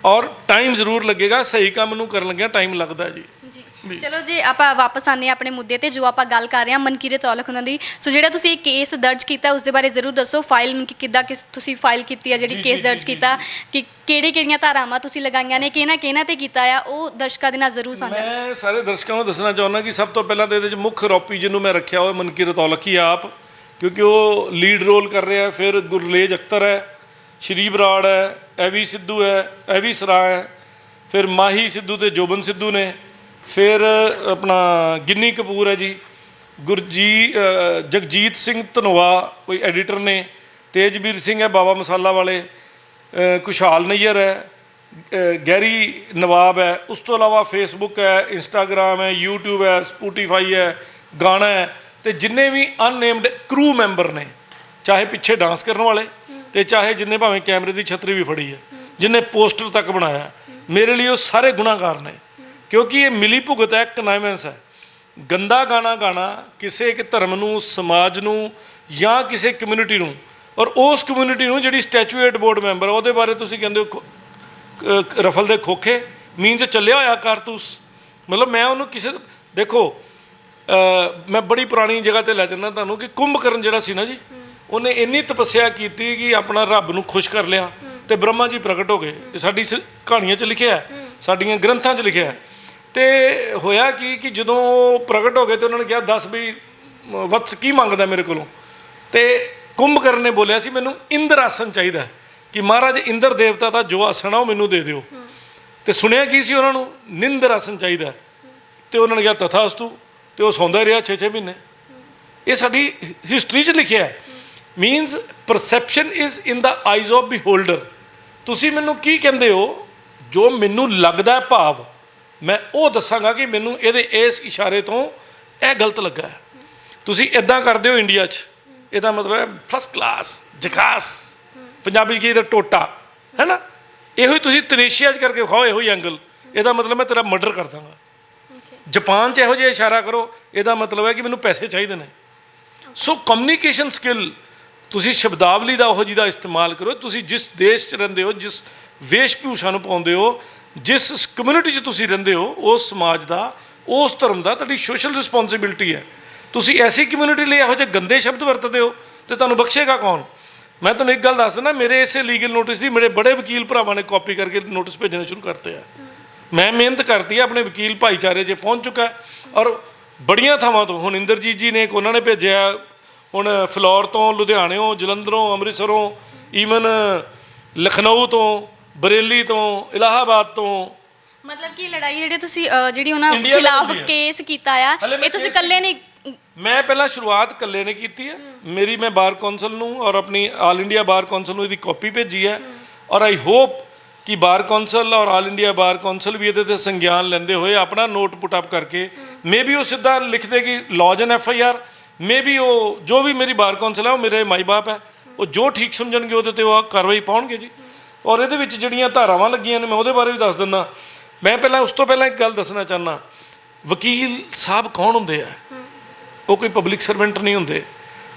ਔਰ ਟਾਈਮ ਜ਼ਰੂਰ ਲੱਗੇਗਾ, ਸਹੀ ਕੰਮ ਨੂੰ ਕਰਨ ਲੱਗਿਆ ਟਾਈਮ ਲੱਗਦਾ ਜੀ। ਚਲੋ ਜੇ ਆਪਾਂ ਵਾਪਸ ਆਨੇ ਆਪਣੇ ਮੁੱਦੇ ਤੇ, ਜੋ ਆਪਾਂ ਗੱਲ ਕਰ ਰਹੇ ਹਾਂ ਮਨਕੀਰਤ ਔਲਖ ਉਹਨਾਂ ਦੀ। ਸੋ ਜਿਹੜਾ ਤੁਸੀਂ ਕੇਸ ਦਰਜ ਕੀਤਾ ਉਸ ਦੇ ਬਾਰੇ ਜ਼ਰੂਰ ਦੱਸੋ। ਫਾਈਲ ਕਿੱਦਾਂ ਤੁਸੀਂ ਫਾਈਲ ਕੀਤੀ ਹੈ, ਜਿਹੜੀ ਕੇਸ ਦਰਜ ਕੀਤਾ, ਕਿ ਕਿਹੜੀਆਂ ਧਾਰਾਵਾਂ ਤੁਸੀਂ ਲਗਾਈਆਂ ਨੇ, ਕਿਹਨਾਂ ਤੇ ਕੀਤਾ ਆ, ਉਹ ਦਰਸ਼ਕਾਂ ਦੇ ਨਾਲ ਜ਼ਰੂਰ ਸਾਂਝਾ। ਮੈਂ ਸਾਰੇ ਦਰਸ਼ਕਾਂ ਨੂੰ ਦੱਸਣਾ ਚਾਹੁੰਦਾ ਕਿ ਸਭ ਤੋਂ ਪਹਿਲਾਂ ਤਾਂ ਇਹਦੇ 'ਚ ਮੁੱਖ ਆਰੋਪੀ ਜਿਹਨੂੰ ਮੈਂ ਰੱਖਿਆ ਹੋਇਆ ਮਨਕੀਰਤ ਔਲਖ ਹੀ ਆਪ, ਕਿਉਂਕਿ ਉਹ ਲੀਡ ਰੋਲ ਕਰ ਰਿਹਾ। ਫਿਰ ਗੁਰਲੇਜ ਅਖਤਰ ਹੈ, ਸ਼੍ਰੀ ਬਰਾੜ ਹੈ, ਐਵੀ ਸਿੱਧੂ ਹੈ, ਐਵੀ ਸਰਾ ਹੈ, ਫਿਰ ਮਾਹੀ ਸਿੱਧੂ ਤੇ ਜੋਬਨ ਸਿੱਧੂ ਨੇ, ਫਿਰ ਆਪਣਾ ਗਿੰਨੀ ਕਪੂਰ ਹੈ ਜੀ, ਜਗਜੀਤ ਸਿੰਘ ਧਨੋਆ ਕੋਈ ਐਡੀਟਰ ਨੇ, ਤੇਜਵੀਰ ਸਿੰਘ ਹੈ ਬਾਬਾ ਮਸਾਲਾ ਵਾਲੇ, ਖੁਸ਼ਹਾਲ ਨਈਅਰ ਹੈ, ਗੈਰੀ ਨਵਾਬ ਹੈ, ਉਸ ਤੋਂ ਇਲਾਵਾ ਫੇਸਬੁੱਕ ਹੈ, ਇੰਸਟਾਗ੍ਰਾਮ ਹੈ, YouTube ਹੈ, ਸਪੋਟੀਫਾਈ ਹੈ, ਗਾਣਾ ਹੈ, ਤੇ ਜਿੰਨੇ ਵੀ ਅਨਨੇਮਡ ਕਰੂ ਮੈਂਬਰ ਨੇ, ਚਾਹੇ ਪਿੱਛੇ ਡਾਂਸ ਕਰਨ ਵਾਲੇ ਤੇ ਚਾਹੇ ਜਿੰਨੇ ਭਾਵੇਂ ਕੈਮਰੇ ਦੀ ਛਤਰੀ ਵੀ ਫੜੀ ਹੈ, ਜਿੰਨੇ ਪੋਸਟਰ ਤੱਕ ਬਣਾਇਆ, ਮੇਰੇ ਲਈ ਉਹ ਸਾਰੇ ਗੁਨਾਹਗਾਰ ਨੇ, ਕਿਉਂਕਿ ਇਹ ਮਿਲੀ ਭੁਗਤ ਹੈ, ਕਨਾਈਵੈਂਸ ਹੈ। ਗੰਦਾ ਗਾਣਾ ਗਾਣਾ ਕਿਸੇ ਇੱਕ ਧਰਮ ਨੂੰ, ਸਮਾਜ ਨੂੰ ਜਾਂ ਕਿਸੇ ਕਮਿਊਨਿਟੀ ਨੂੰ, ਔਰ ਉਸ ਕਮਿਊਨਿਟੀ ਨੂੰ ਜਿਹੜੀ ਸਟੈਚੂਏਟ ਬੋਰਡ ਮੈਂਬਰ ਉਹਦੇ ਬਾਰੇ ਤੁਸੀਂ ਕਹਿੰਦੇ ਹੋ ਰਫਲ ਦੇ ਖੋਖੇ, ਮੀਨਸ ਚੱਲਿਆ ਹੋਇਆ ਕਾਰਤੂਸ। ਮਤਲਬ ਮੈਂ ਉਹਨੂੰ ਕਿਸੇ, ਦੇਖੋ ਮੈਂ ਬੜੀ ਪੁਰਾਣੀ ਜਗ੍ਹਾ ਤੇ ਲੈ ਜਾਂਦਾ ਤੁਹਾਨੂੰ ਕਿ ਕੁੰਭਕਰਨ ਜਿਹੜਾ ਸੀ ਨਾ ਜੀ, ਉਹਨੇ ਇੰਨੀ ਤਪੱਸਿਆ ਕੀਤੀ ਕਿ ਆਪਣਾ ਰੱਬ ਨੂੰ ਖੁਸ਼ ਕਰ ਲਿਆ ਤੇ ਬ੍ਰਹਮਾ ਜੀ ਪ੍ਰਗਟ ਹੋ ਗਏ। ਇਹ ਸਾਡੀ ਕਹਾਣੀਆਂ 'ਚ ਲਿਖਿਆ ਹੈ, ਸਾਡੀਆਂ ਗ੍ਰੰਥਾਂ 'ਚ ਲਿਖਿਆ ਹੈ। ਤੇ ਹੋਇਆ ਕਿ ਜਦੋਂ ਉਹ ਪ੍ਰਗਟ ਹੋ ਗਏ ਤੇ ਉਹਨਾਂ ਨੇ ਕਿਹਾ ਦੱਸ ਵੀ ਵਤਸ ਕੀ ਮੰਗਦਾ ਮੇਰੇ ਕੋਲੋਂ, ਤੇ ਕੁੰਭਕਰਨ ਨੇ ਬੋਲਿਆ ਸੀ ਮੈਨੂੰ ਇੰਦਰ ਆਸਨ ਚਾਹੀਦਾ, ਕਿ ਮਹਾਰਾਜ ਇੰਦਰ ਦੇਵਤਾ ਦਾ ਜੋ ਆਸਣ ਆ ਉਹ ਮੈਨੂੰ ਦੇ ਦਿਓ। ਤੇ ਸੁਣਿਆ ਕੀ ਸੀ ਉਹਨਾਂ ਨੂੰ, ਨਿੰਦਰ ਆਸਨ ਚਾਹੀਦਾ, ਤੇ ਉਹਨਾਂ ਨੇ ਕਿਹਾ ਤਥਾਸਤੂ, ਤੇ ਉਹ ਸੌਂਦਾ ਰਿਹਾ 6-6 ਮਹੀਨੇ। ਇਹ ਸਾਡੀ ਹਿਸਟਰੀ 'ਚ ਲਿਖਿਆ ਹੈ। Means perception is in the eyes of beholder. ਤੁਸੀਂ ਮੈਨੂੰ ਕੀ ਕਹਿੰਦੇ ਹੋ, ਜੋ ਮੈਨੂੰ ਲੱਗਦਾ ਹੈ ਭਾਵ ਮੈਂ ਉਹ ਦੱਸਾਂਗਾ ਕਿ ਮੈਨੂੰ ਇਹਦੇ ਇਸ ਇਸ਼ਾਰੇ ਤੋਂ ਇਹ ਗਲਤ ਲੱਗਾ ਹੈ। ਤੁਸੀਂ ਇੱਦਾਂ ਕਰਦੇ ਹੋ ਇੰਡੀਆ 'ਚ, ਇਹਦਾ ਮਤਲਬ ਹੈ ਫਸਟ ਕਲਾਸ, ਜਕਾਸ, ਪੰਜਾਬੀ 'ਚ ਕੀ ਟੋਟਾ ਹੈ ਨਾ, ਇਹੋ ਹੀ ਤੁਸੀਂ ਤਨੇਸ਼ੀਆ 'ਚ ਕਰਕੇ ਖਾਓ, ਇਹੋ ਹੀ ਐਂਗਲ, ਇਹਦਾ ਮਤਲਬ ਮੈਂ ਤੇਰਾ ਮਰਡਰ ਕਰ ਦਾਂਗਾ। ਜਾਪਾਨ 'ਚ ਇਹੋ ਜਿਹਾ ਇਸ਼ਾਰਾ ਕਰੋ, ਇਹਦਾ ਮਤਲਬ ਹੈ ਕਿ ਮੈਨੂੰ ਪੈਸੇ ਚਾਹੀਦੇ ਨੇ। ਸੋ ਕਮਿਊਨੀਕੇਸ਼ਨ ਸਕਿੱਲ, ਤੁਸੀਂ ਸ਼ਬਦਾਵਲੀ ਦਾ ਉਹੋ ਜਿਹੀ ਦਾ ਇਸਤੇਮਾਲ ਕਰੋ। ਤੁਸੀਂ ਜਿਸ ਦੇਸ਼ 'ਚ ਰਹਿੰਦੇ ਹੋ, ਜਿਸ ਵੇਸ਼ ਭੂਸ਼ਾ ਨੂੰ ਪਾਉਂਦੇ ਹੋ, ਜਿਸ ਕਮਿਊਨਿਟੀ 'ਚ ਤੁਸੀਂ ਰਹਿੰਦੇ ਹੋ, ਉਸ ਸਮਾਜ ਦਾ, ਉਸ ਧਰਮ ਦਾ ਤੁਹਾਡੀ ਸੋਸ਼ਲ ਰਿਸਪੌਂਸਿਬਿਲਟੀ ਹੈ। ਤੁਸੀਂ ਐਸੀ ਕਮਿਊਨਿਟੀ ਲਈ ਇਹੋ ਜਿਹੇ ਗੰਦੇ ਸ਼ਬਦ ਵਰਤਦੇ ਹੋ ਤੇ ਤੁਹਾਨੂੰ ਬਖਸ਼ੇਗਾ ਕੌਣ? ਮੈਂ ਤੁਹਾਨੂੰ ਇੱਕ ਗੱਲ ਦੱਸ ਦਿੰਦਾ, ਮੇਰੇ ਇਸੇ ਲੀਗਲ ਨੋਟਿਸ ਦੀ ਮੇਰੇ ਬੜੇ ਵਕੀਲ ਭਰਾਵਾਂ ਨੇ ਕਾਪੀ ਕਰਕੇ ਨੋਟਿਸ ਭੇਜਣੇ ਸ਼ੁਰੂ ਕਰਤੇ ਆ। ਮੈਂ ਮਿਹਨਤ ਕਰਦੀ ਆ, ਆਪਣੇ ਵਕੀਲ ਭਾਈਚਾਰੇ 'ਚ ਪਹੁੰਚ ਚੁੱਕਾ, ਔਰ ਬੜੀਆਂ ਥਾਵਾਂ ਤੋਂ, ਹੁਣ ਇੰਦਰਜੀਤ ਜੀ ਨੇ ਇੱਕ ਉਹਨਾਂ ਨੇ ਭੇਜਿਆ, ਹੁਣ ਫਲੋਰ ਤੋਂ, ਲੁਧਿਆਣਿਓਂ, ਜਲੰਧਰੋਂ, ਅੰਮ੍ਰਿਤਸਰੋਂ, ਈਵਨ ਲਖਨਊ ਤੋਂ, ਬਰੇਲੀ ਤੋਂ, ਇਲਾਹਾਬਾਦ ਤੋਂ। ਮਤਲਬ ਕਿ ਲੜਾਈ ਜਿਹੜੀ ਤੁਸੀਂ ਜਿਹੜੀ ਉਹਨਾਂ ਖਿਲਾਫ ਕੇਸ ਕੀਤਾ ਆ, ਇਹ ਤੁਸੀਂ ਇਕੱਲੇ ਨਹੀਂ? ਮੈਂ ਪਹਿਲਾਂ ਸ਼ੁਰੂਆਤ ਇਕੱਲੇ ਨੇ ਕੀਤੀ ਹੈ ਮੇਰੀ। ਮੈਂ ਬਾਰ ਕੌਂਸਲ ਨੂੰ ਔਰ ਆਪਣੀ ਆਲ ਇੰਡੀਆ ਬਾਰ ਕੌਂਸਲ ਨੂੰ ਇਹਦੀ ਕਾਪੀ ਭੇਜੀ ਹੈ, ਔਰ ਆਈ ਹੋਪ ਕਿ ਬਾਰ ਕੌਂਸਲ ਔਰ ਆਲ ਇੰਡੀਆ ਬਾਰ ਕੌਂਸਲ ਵੀ ਇਹਦੇ 'ਤੇ ਸੰਗਿਆਨ ਲੈਂਦੇ ਹੋਏ ਆਪਣਾ ਨੋਟ ਪੁੱਟ ਅਪ ਕਰਕੇ, ਮੇ ਵੀ ਉਹ ਸਿੱਧਾ ਲਿਖ ਦੇ ਕਿ ਲੌਜ ਐਨ FIR, ਮੇ ਵੀ ਉਹ ਜੋ ਵੀ ਮੇਰੀ ਬਾਰ ਕੌਂਸਲ ਹੈ ਉਹ ਮੇਰੇ ਮਾਈ ਬਾਪ ਹੈ, ਉਹ ਜੋ ਠੀਕ ਸਮਝਣਗੇ ਉਹਦੇ 'ਤੇ ਉਹ ਕਾਰਵਾਈ ਪਾਉਣਗੇ ਜੀ। ਔਰ ਇਹਦੇ ਵਿੱਚ ਜਿਹੜੀਆਂ ਧਾਰਾਵਾਂ ਲੱਗੀਆਂ ਨੇ ਮੈਂ ਉਹਦੇ ਬਾਰੇ ਵੀ ਦੱਸ ਦਿੰਦਾ। ਮੈਂ ਪਹਿਲਾਂ ਉਸ ਤੋਂ ਪਹਿਲਾਂ ਇੱਕ ਗੱਲ ਦੱਸਣਾ ਚਾਹੁੰਦਾ, ਵਕੀਲ ਸਾਹਿਬ ਕੌਣ ਹੁੰਦੇ ਆ? ਉਹ ਕੋਈ ਪਬਲਿਕ ਸਰਵੈਂਟ ਨਹੀਂ ਹੁੰਦੇ,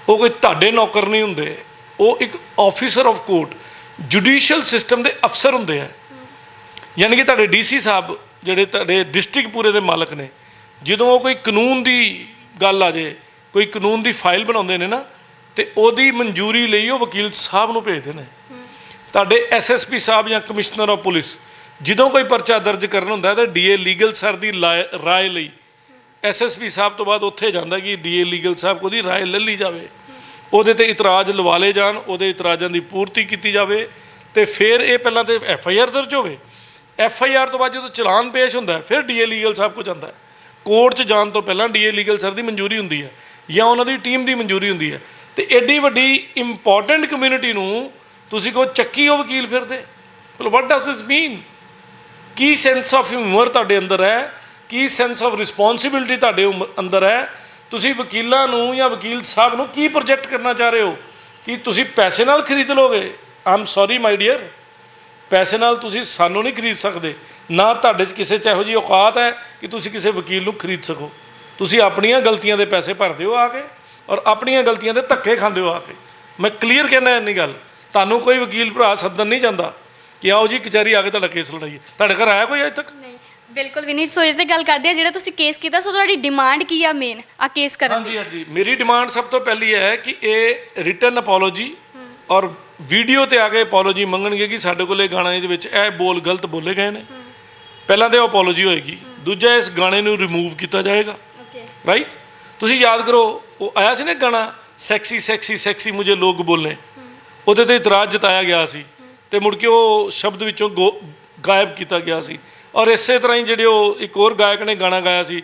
ਉਹ ਕੋਈ ਤੁਹਾਡੇ ਨੌਕਰ ਨਹੀਂ ਹੁੰਦੇ, ਉਹ ਇੱਕ officer of court, judicial system ਦੇ ਅਫਸਰ ਹੁੰਦੇ ਆ। ਯਾਨੀ ਕਿ ਤੁਹਾਡੇ DC ਸਾਹਿਬ ਜਿਹੜੇ ਤੁਹਾਡੇ ਡਿਸਟ੍ਰਿਕਟ ਪੂਰੇ ਦੇ ਮਾਲਕ ਨੇ, ਜਦੋਂ ਉਹ ਕੋਈ ਕਾਨੂੰਨ ਦੀ ਗੱਲ ਆ ਜੇ, ਕੋਈ ਕਾਨੂੰਨ ਦੀ ਫਾਈਲ ਬਣਾਉਂਦੇ ਨੇ ਨਾ, ਤੇ ਉਹਦੀ ਮਨਜ਼ੂਰੀ ਲਈ ਉਹ ਵਕੀਲ ਸਾਹਿਬ ਨੂੰ ਭੇਜਦੇ ਨੇ। ਤੁਹਾਡੇ SSP ਸਾਹਿਬ ਜਾਂ ਕਮਿਸ਼ਨਰ ਆਫ ਪੁਲਿਸ ਜਦੋਂ ਕੋਈ ਪਰਚਾ ਦਰਜ ਕਰਨ ਹੁੰਦਾ ਤਾਂ DA ਲੀਗਲ ਸਰ ਦੀ ਰਾਏ ਲਈ SSP ਸਾਹਿਬ ਤੋਂ ਬਾਅਦ ਉੱਥੇ ਜਾਂਦਾ ਕਿ DA ਲੀਗਲ ਸਾਹਿਬ ਕੋਲ ਦੀ ਰਾਏ ਲੈ ਲਈ ਜਾਵੇ, ਉਹਦੇ 'ਤੇ ਇਤਰਾਜ਼ ਲਵਾ ਲਏ ਜਾਣ, ਉਹਦੇ ਇਤਰਾਜ਼ਾਂ ਦੀ ਪੂਰਤੀ ਕੀਤੀ ਜਾਵੇ, ਤੇ ਫਿਰ ਇਹ ਪਹਿਲਾਂ ਤਾਂ FIR ਦਰਜ ਹੋਵੇ। FIR ਤੋਂ ਬਾਅਦ ਜਦੋਂ ਚਲਾਨ ਪੇਸ਼ ਹੁੰਦਾ ਫਿਰ DA ਲੀਗਲ ਸਾਹਿਬ ਕੋਲ ਜਾਂਦਾ। ਕੋਰਟ 'ਚ ਜਾਣ ਤੋਂ ਪਹਿਲਾਂ DA ਲੀਗਲ ਸਰ ਦੀ ਮਨਜ਼ੂਰੀ ਹੁੰਦੀ ਹੈ ਜਾਂ ਉਹਨਾਂ ਦੀ ਟੀਮ ਦੀ ਮਨਜ਼ੂਰੀ ਹੁੰਦੀ ਹੈ। ਤੇ ਐਡੀ ਵੱਡੀ ਇੰਪੋਰਟੈਂਟ ਕਮਿਊਨਿਟੀ ਨੂੰ ਤੁਸੀਂ ਕਹੋ ਚੱਕੀ ਉਹ ਵਕੀਲ ਫਿਰਦੇ, ਮਤਲਬ ਵਾਟ does this mean? Ki sense of humour ਤੁਹਾਡੇ ਅੰਦਰ ਹੈ? ਕੀ ਸੈਂਸ ਆਫ ਰਿਸਪੌਂਸਿਬਿਲਿਟੀ ਤੁਹਾਡੇ ਅੰਦਰ ਹੈ? ਤੁਸੀਂ ਵਕੀਲਾਂ ਨੂੰ ਜਾਂ ਵਕੀਲ ਸਾਹਿਬ ਨੂੰ ਕੀ ਪ੍ਰੋਜੈਕਟ ਕਰਨਾ ਚਾਹ ਰਹੇ ਹੋ ਕਿ ਤੁਸੀਂ ਪੈਸੇ ਨਾਲ ਖਰੀਦ ਲਓਗੇ? ਆਮ ਸੌਰੀ ਮਾਈ ਡੀਅਰ, ਪੈਸੇ ਨਾਲ ਤੁਸੀਂ ਸਾਨੂੰ ਨਹੀਂ ਖਰੀਦ ਸਕਦੇ, ਨਾ ਤੁਹਾਡੇ 'ਚ ਕਿਸੇ 'ਚ ਇਹੋ ਜਿਹੀ ਔਕਾਤ ਹੈ ਕਿ ਤੁਸੀਂ ਕਿਸੇ ਵਕੀਲ ਨੂੰ ਖਰੀਦ ਸਕੋ। ਤੁਸੀਂ ਆਪਣੀਆਂ ਗਲਤੀਆਂ ਦੇ ਪੈਸੇ ਭਰਦੇ ਹੋ ਆ ਕੇ, ਔਰ ਆਪਣੀਆਂ ਗਲਤੀਆਂ ਦੇ ਧੱਕੇ ਖਾਂਦੇ ਹੋ ਆ ਕੇ। ਮੈਂ ਕਲੀਅਰ ਕਹਿਣਾ ਇੰਨੀ ਗੱਲ, ਤੁਹਾਨੂੰ ਕੋਈ ਵਕੀਲ ਭਰਾ ਸੱਦਣ ਨਹੀਂ ਜਾਂਦਾ ਕਿ ਆਓ ਜੀ ਕਚਹਿਰੀ ਆ ਕੇ ਤੁਹਾਡਾ ਕੇਸ ਲੜਾਈਏ। ਤੁਹਾਡੇ ਘਰ ਆਇਆ ਕੋਈ ਅਜੇ ਤੱਕ? ਨਹੀਂ, ਬਿਲਕੁਲ ਵੀ ਨਹੀਂ। ਸੋ ਇਸ 'ਤੇ ਗੱਲ ਕਰਦੇ ਆ, ਜਿਹੜਾ ਤੁਸੀਂ ਕੇਸ ਕੀਤਾ, ਸੋ ਤੁਹਾਡੀ ਡਿਮਾਂਡ ਕੀ ਆ ਮੇਨ ਆ ਕੇਸ ਕਰਨ ਦੀ? ਹਾਂਜੀ, ਮੇਰੀ ਡਿਮਾਂਡ ਸਭ ਤੋਂ ਪਹਿਲੀ ਹੈ ਕਿ ਇਹ ਰਿਟਨ ਅਪੋਲੋਜੀ ਔਰ ਵੀਡੀਓ 'ਤੇ ਆ ਕੇ ਅਪੋਲੋਜੀ ਮੰਗਣਗੇ ਕਿ ਸਾਡੇ ਕੋਲ ਇਹ ਗਾਣੇ ਦੇ ਵਿੱਚ ਇਹ ਬੋਲ ਗਲਤ ਬੋਲੇ ਗਏ ਨੇ। ਪਹਿਲਾਂ ਤਾਂ ਅਪੋਲੋਜੀ ਹੋਏਗੀ, ਦੂਜਾ ਇਸ ਗਾਣੇ ਨੂੰ ਰਿਮੂਵ ਕੀਤਾ ਜਾਏਗਾ। ਰਾਈਟ? ਤੁਸੀਂ ਯਾਦ ਕਰੋ, ਉਹ ਆਇਆ ਸੀ ਨਾ ਗਾਣਾ ਸੈਕਸੀ ਸੈਕਸੀ ਸੈਕਸੀ ਮੁਝੇ ਲੋਕ ਬੋਲੇ, ਉਹਦੇ 'ਤੇ ਇਤਰਾਜ਼ ਜਤਾਇਆ ਗਿਆ ਸੀ ਤੇ ਮੁੜ ਕੇ ਉਹ ਸ਼ਬਦ ਵਿੱਚੋਂ ਗਾਇਬ ਕੀਤਾ ਗਿਆ ਸੀ। ਔਰ ਇਸੇ ਤਰ੍ਹਾਂ ਹੀ ਜਿਹੜੇ ਉਹ ਇੱਕ ਹੋਰ ਗਾਇਕ ਨੇ ਗਾਣਾ ਗਾਇਆ ਸੀ,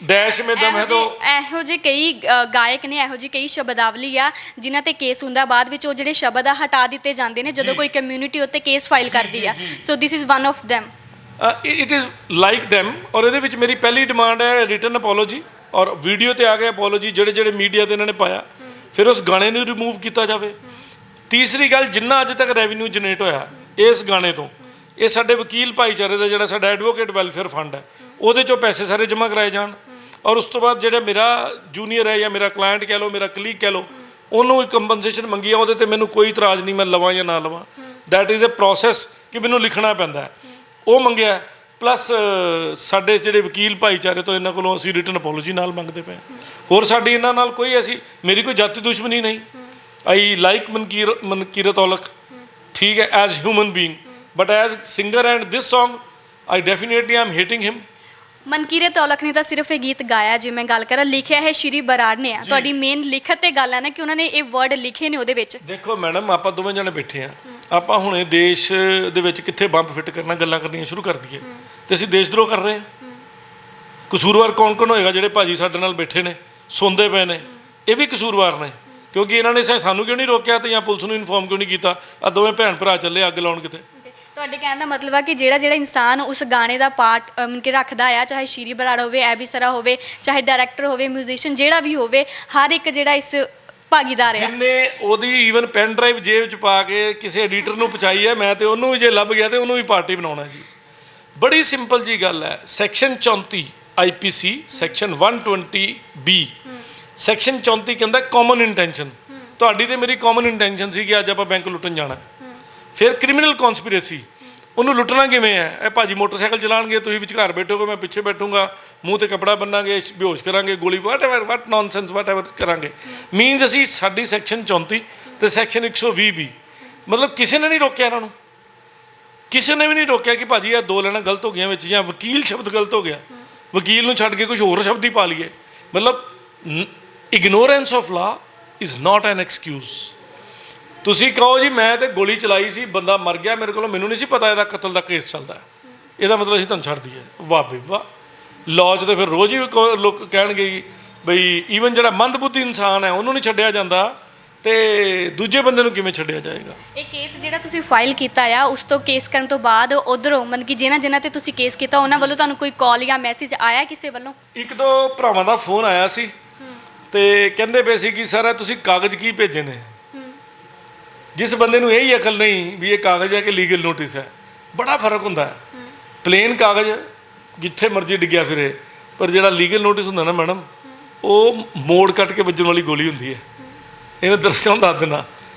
ਡੈਸ਼ ਮੇ ਦਮ ਹੈ ਤਾਂ ਇਹੋ ਜਿਹੇ ਕਈ ਗਾਇਕ ਨੇ, ਇਹੋ ਜਿਹੀ ਕਈ ਸ਼ਬਦਾਵਲੀ ਆ ਜਿਨ੍ਹਾਂ ਤੇ ਕੇਸ ਹੁੰਦਾ, ਬਾਅਦ ਵਿੱਚ ਉਹ ਜਿਹੜੇ ਸ਼ਬਦ ਆ ਹਟਾ ਦਿੱਤੇ ਜਾਂਦੇ ਨੇ ਜਦੋਂ ਕੋਈ ਕਮਿਊਨਿਟੀ ਉੱਤੇ ਕੇਸ ਫਾਈਲ ਕਰਦੀ ਆ। So this is one of them। It is like them। ਔਰ ਇਹਦੇ ਵਿੱਚ ਮੇਰੀ ਪਹਿਲੀ ਡਿਮਾਂਡ ਹੈ ਰਿਟਨ ਅਪੋਲੋਜੀ, ਔਰ ਵੀਡੀਓ ਤੇ ਆ ਗਿਆ ਅਪੋਲੋਜੀ ਜਿਹੜੇ ਮੀਡੀਆ ਤੇ ਇਹਨਾਂ ਨੇ ਪਾਇਆ, ਫਿਰ ਉਸ ਗਾਣੇ ਨੂੰ ਰਿਮੂਵ ਕੀਤਾ ਜਾਵੇ। ਤੀਸਰੀ ਗੱਲ, ਜਿੰਨਾ ਅੱਜ ਤੱਕ ਰੈਵਨਿਊ ਜਨਰੇਟ ਹੋਇਆ ਇਸ ਗਾਣੇ ਤੋਂ, ਇਹ ਸਾਡੇ ਵਕੀਲ ਭਾਈਚਾਰੇ ਦਾ ਜਿਹੜਾ ਸਾਡਾ ਐਡਵੋਕੇਟ ਵੈਲਫੇਅਰ ਫੰਡ ਹੈ ਉਹਦੇ ਚੋਂ ਪੈਸੇ ਸਾਰੇ ਜਮ੍ਹਾਂ ਕਰਾਏ ਜਾਣ। ਔਰ ਉਸ ਤੋਂ ਬਾਅਦ ਜਿਹੜਾ ਮੇਰਾ ਜੂਨੀਅਰ ਹੈ ਜਾਂ ਮੇਰਾ ਕਲਾਇੰਟ ਕਹਿ ਲਓ, ਮੇਰਾ ਕਲੀਗ ਕਹਿ ਲਓ, ਉਹਨੂੰ ਇੱਕ ਕੰਪਨਸੇਸ਼ਨ ਮੰਗੀ ਆ, ਉਹਦੇ ਤੇ ਮੈਨੂੰ ਕੋਈ ਇਤਰਾਜ਼ ਨਹੀਂ, ਮੈਂ ਲਵਾਂ ਜਾਂ ਨਾ ਲਵਾਂ। ਦੈਟ ਇਜ਼ ਅ ਪ੍ਰੋਸੈਸ ਕਿ ਮੈਨੂੰ ਲਿਖਣਾ ਪੈਂਦਾ, ਉਹ ਮੰਗਿਆ। ਪਲੱਸ ਸਾਡੇ ਜਿਹੜੇ ਵਕੀਲ ਭਾਈਚਾਰੇ ਤੋਂ ਇਹਨਾਂ ਕੋਲੋਂ ਅਸੀਂ ਰਿਟਨ ਅਪੋਲੋਜੀ ਨਾਲ ਮੰਗਦੇ ਪਏ। ਹੋਰ ਸਾਡੀ ਇਹਨਾਂ ਨਾਲ ਕੋਈ ਮੇਰੀ ਕੋਈ ਜਾਤੀ ਦੁਸ਼ਮਣੀ ਨਹੀਂ। ਆਈ ਲਾਈਕ ਮਨਕੀਰਤ ਔਲਖ, ਠੀਕ ਹੈ, as human being, but as singer and this song I definitely am hating him. Mankirat Aulakh ਨੇ ਤਾਂ ਸਿਰਫ ਇਹ ਗੀਤ ਗਾਇਆ, ਜੇ ਮੈਂ ਗੱਲ ਕਰਾਂ ਲਿਖਿਆ ਹੈ ਸ਼੍ਰੀ ਬਰਾੜ ਨੇ ਆ। ਤੁਹਾਡੀ ਮੇਨ ਲਿਖਤ ਤੇ ਗੱਲ ਹੈ ਨਾ ਕਿ ਉਹਨਾਂ ਨੇ ਇਹ ਵਰਡ ਲਿਖੇ ਨੇ ਉਹਦੇ ਵਿੱਚ। ਦੇਖੋ ਮੈਡਮ, ਆਪਾਂ ਦੋਵੇਂ ਜਣੇ ਬੈਠੇ ਆ, ਆਪਾਂ ਹੁਣੇ ਦੇਸ਼ ਦੇ ਵਿੱਚ ਕਿੱਥੇ ਬੰਬ ਫਿੱਟ ਕਰਨਾ, ਗੱਲਾਂ ਕਰਨੀਆਂ ਸ਼ੁਰੂ ਕਰ ਦਈਏ ਤੇ ਅਸੀਂ ਦੇਸ਼ ਦਰੋਹ ਕਰ ਰਹੇ ਹਾਂ। ਕਸੂਰਵਾਰ ਕੌਣ ਹੋਏਗਾ? ਜਿਹੜੇ ਭਾਜੀ ਸਾਡੇ ਨਾਲ ਬੈਠੇ ਨੇ, ਸੁਣਦੇ ਪਏ ਨੇ, ਇਹ ਵੀ ਕਸੂਰਵਾਰ ਨੇ, ਕਿਉਂਕਿ ਇਹਨਾਂ ਨੇ ਸਾਨੂੰ ਕਿਉਂ ਨਹੀਂ ਰੋਕਿਆ ਤੇ ਜਾਂ ਪੁਲਿਸ ਨੂੰ ਇਨਫੋਰਮ ਕਿਉਂ ਨਹੀਂ ਕੀਤਾ? ਆ ਦੋਵੇਂ ਭੈਣ ਭਰਾ ਚੱਲੇ ਅੱਗ ਲਾਉਣ ਕਿਤੇ। ਤੁਹਾਡੇ ਕਹਿਣ ਦਾ ਮਤਲਬ ਆ ਕਿ ਜਿਹੜਾ ਇਨਸਾਨ ਉਸ ਗਾਣੇ ਦਾ ਪਾਰਟ ਕਿ ਰੱਖਦਾ ਆ, ਚਾਹੇ ਸ਼੍ਰੀ ਬਰਾੜ ਹੋਵੇ, ਐਬੀ ਸਰਾ ਹੋਵੇ, ਚਾਹੇ ਡਾਇਰੈਕਟਰ ਹੋਵੇ, ਮਿਊਜ਼ੀਸ਼ੀਅਨ ਜਿਹੜਾ ਵੀ ਹੋਵੇ, ਹਰ ਇੱਕ ਜਿਹੜਾ ਇਸ ਭਾਗੀਦਾਰ ਆ। ਜਿੰਨੇ ਉਹਦੀ ਈਵਨ ਪੈਨ ਡਰਾਈਵ ਜੇਬ 'ਚ ਪਾ ਕੇ ਕਿਸੇ ਐਡੀਟਰ ਨੂੰ ਪਹੁੰਚਾਈ ਹੈ, ਮੈਂ ਤੇ ਉਹਨੂੰ ਵੀ ਜੇ ਲੱਭ ਗਿਆ ਤੇ ਉਹਨੂੰ ਵੀ ਪਾਰਟੀ ਬਣਾਉਣਾ ਜੀ। ਬੜੀ ਸਿੰਪਲ ਜੀ ਗੱਲ ਹੈ। Section 34 IPC section 120B section 34 ਕਹਿੰਦਾ ਕਾਮਨ ਇੰਟੈਂਸ਼ਨ। ਤੁਹਾਡੀ ਤੇ ਮੇਰੀ ਕਾਮਨ ਇੰਟੈਂਸ਼ਨ ਸੀ ਕਿ ਅੱਜ ਆਪਾਂ ਬੈਂਕ ਲੁੱਟਣ ਜਾਣਾ। ਫਿਰ ਕ੍ਰਿਮੀਨਲ ਕਨਸਪੀਰੇਸੀ, ਉਹਨੂੰ ਲੁੱਟਣਾ ਕਿਵੇਂ ਹੈ? ਇਹ ਭਾਜੀ ਮੋਟਰਸਾਈਕਲ ਚਲਾਉਣਗੇ, ਤੁਸੀਂ ਵਿਚਕਾਰ ਬੈਠੋਗੇ, ਮੈਂ ਪਿੱਛੇ ਬੈਠੂੰਗਾ, ਮੂੰਹ ਤੇ ਕੱਪੜਾ ਬੰਨਾਂਗੇ, ਬੇਹੋਸ਼ ਕਰਾਂਗੇ, ਗੋਲੀ ਵਟ ਨੌਨਸੈਂਸ ਵਟ ਐਵਰ ਕਰਾਂਗੇ। ਮੀਨਸ ਅਸੀਂ ਸਾਡੀ ਸੈਕਸ਼ਨ 34 ਤੇ ਸੈਕਸ਼ਨ 120B, ਮਤਲਬ ਕਿਸੇ ਨੇ ਨਹੀਂ ਰੋਕਿਆ ਇਹਨਾਂ ਨੂੰ, ਕਿਸੇ ਨੇ ਵੀ ਨਹੀਂ ਰੋਕਿਆ ਕਿ ਭਾਜੀ ਇਹ ਦੋ ਲੈਣਾ ਗਲਤ ਹੋ ਗਈਆਂ ਵਿੱਚ, ਜਾਂ ਵਕੀਲ ਸ਼ਬਦ ਗਲਤ ਹੋ ਗਿਆ, ਵਕੀਲ ਨੂੰ ਛੱਡ ਕੇ ਕੁਝ ਹੋਰ ਸ਼ਬਦ ਹੀ ਪਾ ਲਈਏ। ਮਤਲਬ ignorance of law is not N excuse. ਤੁਸੀਂ ਕਹੋ ਜੀ ਮੈਂ ਤੇ ਗੋਲੀ ਚਲਾਈ ਸੀ, ਬੰਦਾ ਮਰ ਗਿਆ ਮੇਰੇ ਕੋਲੋਂ, ਮੈਨੂੰ ਨਹੀਂ ਸੀ ਪਤਾ ਇਹਦਾ ਕਤਲ ਦਾ ਕੇਸ ਚੱਲਦਾ, ਇਹਦਾ ਮਤਲਬ ਅਸੀਂ ਤੁਹਾਨੂੰ ਛੱਡ ਦਈਏ। ਵਾਹ ਬਈ ਵਾਹ, ਲਾਅ 'ਚ ਤਾਂ ਫਿਰ ਰੋਜ਼ ਹੀ ਲੋਕ ਕਹਿਣਗੇ ਬਈ ਈਵਨ ਜਿਹੜਾ ਮੰਦਬੁੱਧੀ ਇਨਸਾਨ ਹੈ ਉਹਨੂੰ ਨਹੀਂ ਛੱਡਿਆ ਜਾਂਦਾ ਤੇ ਦੂਜੇ ਬੰਦੇ ਨੂੰ ਕਿਵੇਂ ਛੱਡਿਆ ਜਾਏਗਾ? ਇਹ ਕੇਸ ਜਿਹੜਾ ਤੁਸੀਂ ਫਾਈਲ ਕੀਤਾ ਆ, ਉਸ ਤੋਂ ਕੇਸ ਕਰਨ ਤੋਂ ਬਾਅਦ ਉਧਰੋਂ ਮਤਲਬ ਕਿ ਜਿਨ੍ਹਾਂ ਤੇ ਤੁਸੀਂ ਕੇਸ ਕੀਤਾ ਉਹਨਾਂ ਵੱਲੋਂ ਤੁਹਾਨੂੰ ਕੋਈ ਕਾਲ ਜਾਂ ਮੈਸੇਜ ਆਇਆ ਕਿਸੇ ਵੱਲੋਂ? ਇੱਕ ਦੋ ਭਰਾਵਾਂ ਦਾ ਫੋਨ ਆਇਆ ਸੀ ਤੇ ਕਹਿੰਦੇ ਪਏ ਸੀ ਕਿ ਸਰ ਤੁਸੀਂ ਕਾਗਜ਼ ਕੀ ਭੇਜੇ ਨੇ। ਜਿਸ ਬੰਦੇ ਨੂੰ ਇਹੀ ਅਕਲ ਨਹੀਂ ਵੀ ਇਹ ਕਾਗਜ਼ ਹੈ ਕਿ ਲੀਗਲ ਨੋਟਿਸ ਹੈ। ਬੜਾ ਫਰਕ ਹੁੰਦਾ ਹੈ। ਪਲੇਨ ਕਾਗਜ਼ ਜਿੱਥੇ ਮਰਜ਼ੀ ਡਿੱਗਿਆ ਫਿਰੇ, ਪਰ ਜਿਹੜਾ ਲੀਗਲ ਨੋਟਿਸ ਹੁੰਦਾ ਨਾ ਮੈਡਮ, ਉਹ ਮੋੜ ਕੱਟ ਕੇ ਵੱਜਣ ਵਾਲੀ ਗੋਲੀ ਹੁੰਦੀ ਹੈ। ਇਹ ਮੈਂ ਦਰਸ਼ਕਾਂ ਨੂੰ ਦੱਸ ਦਿੰਦਾ,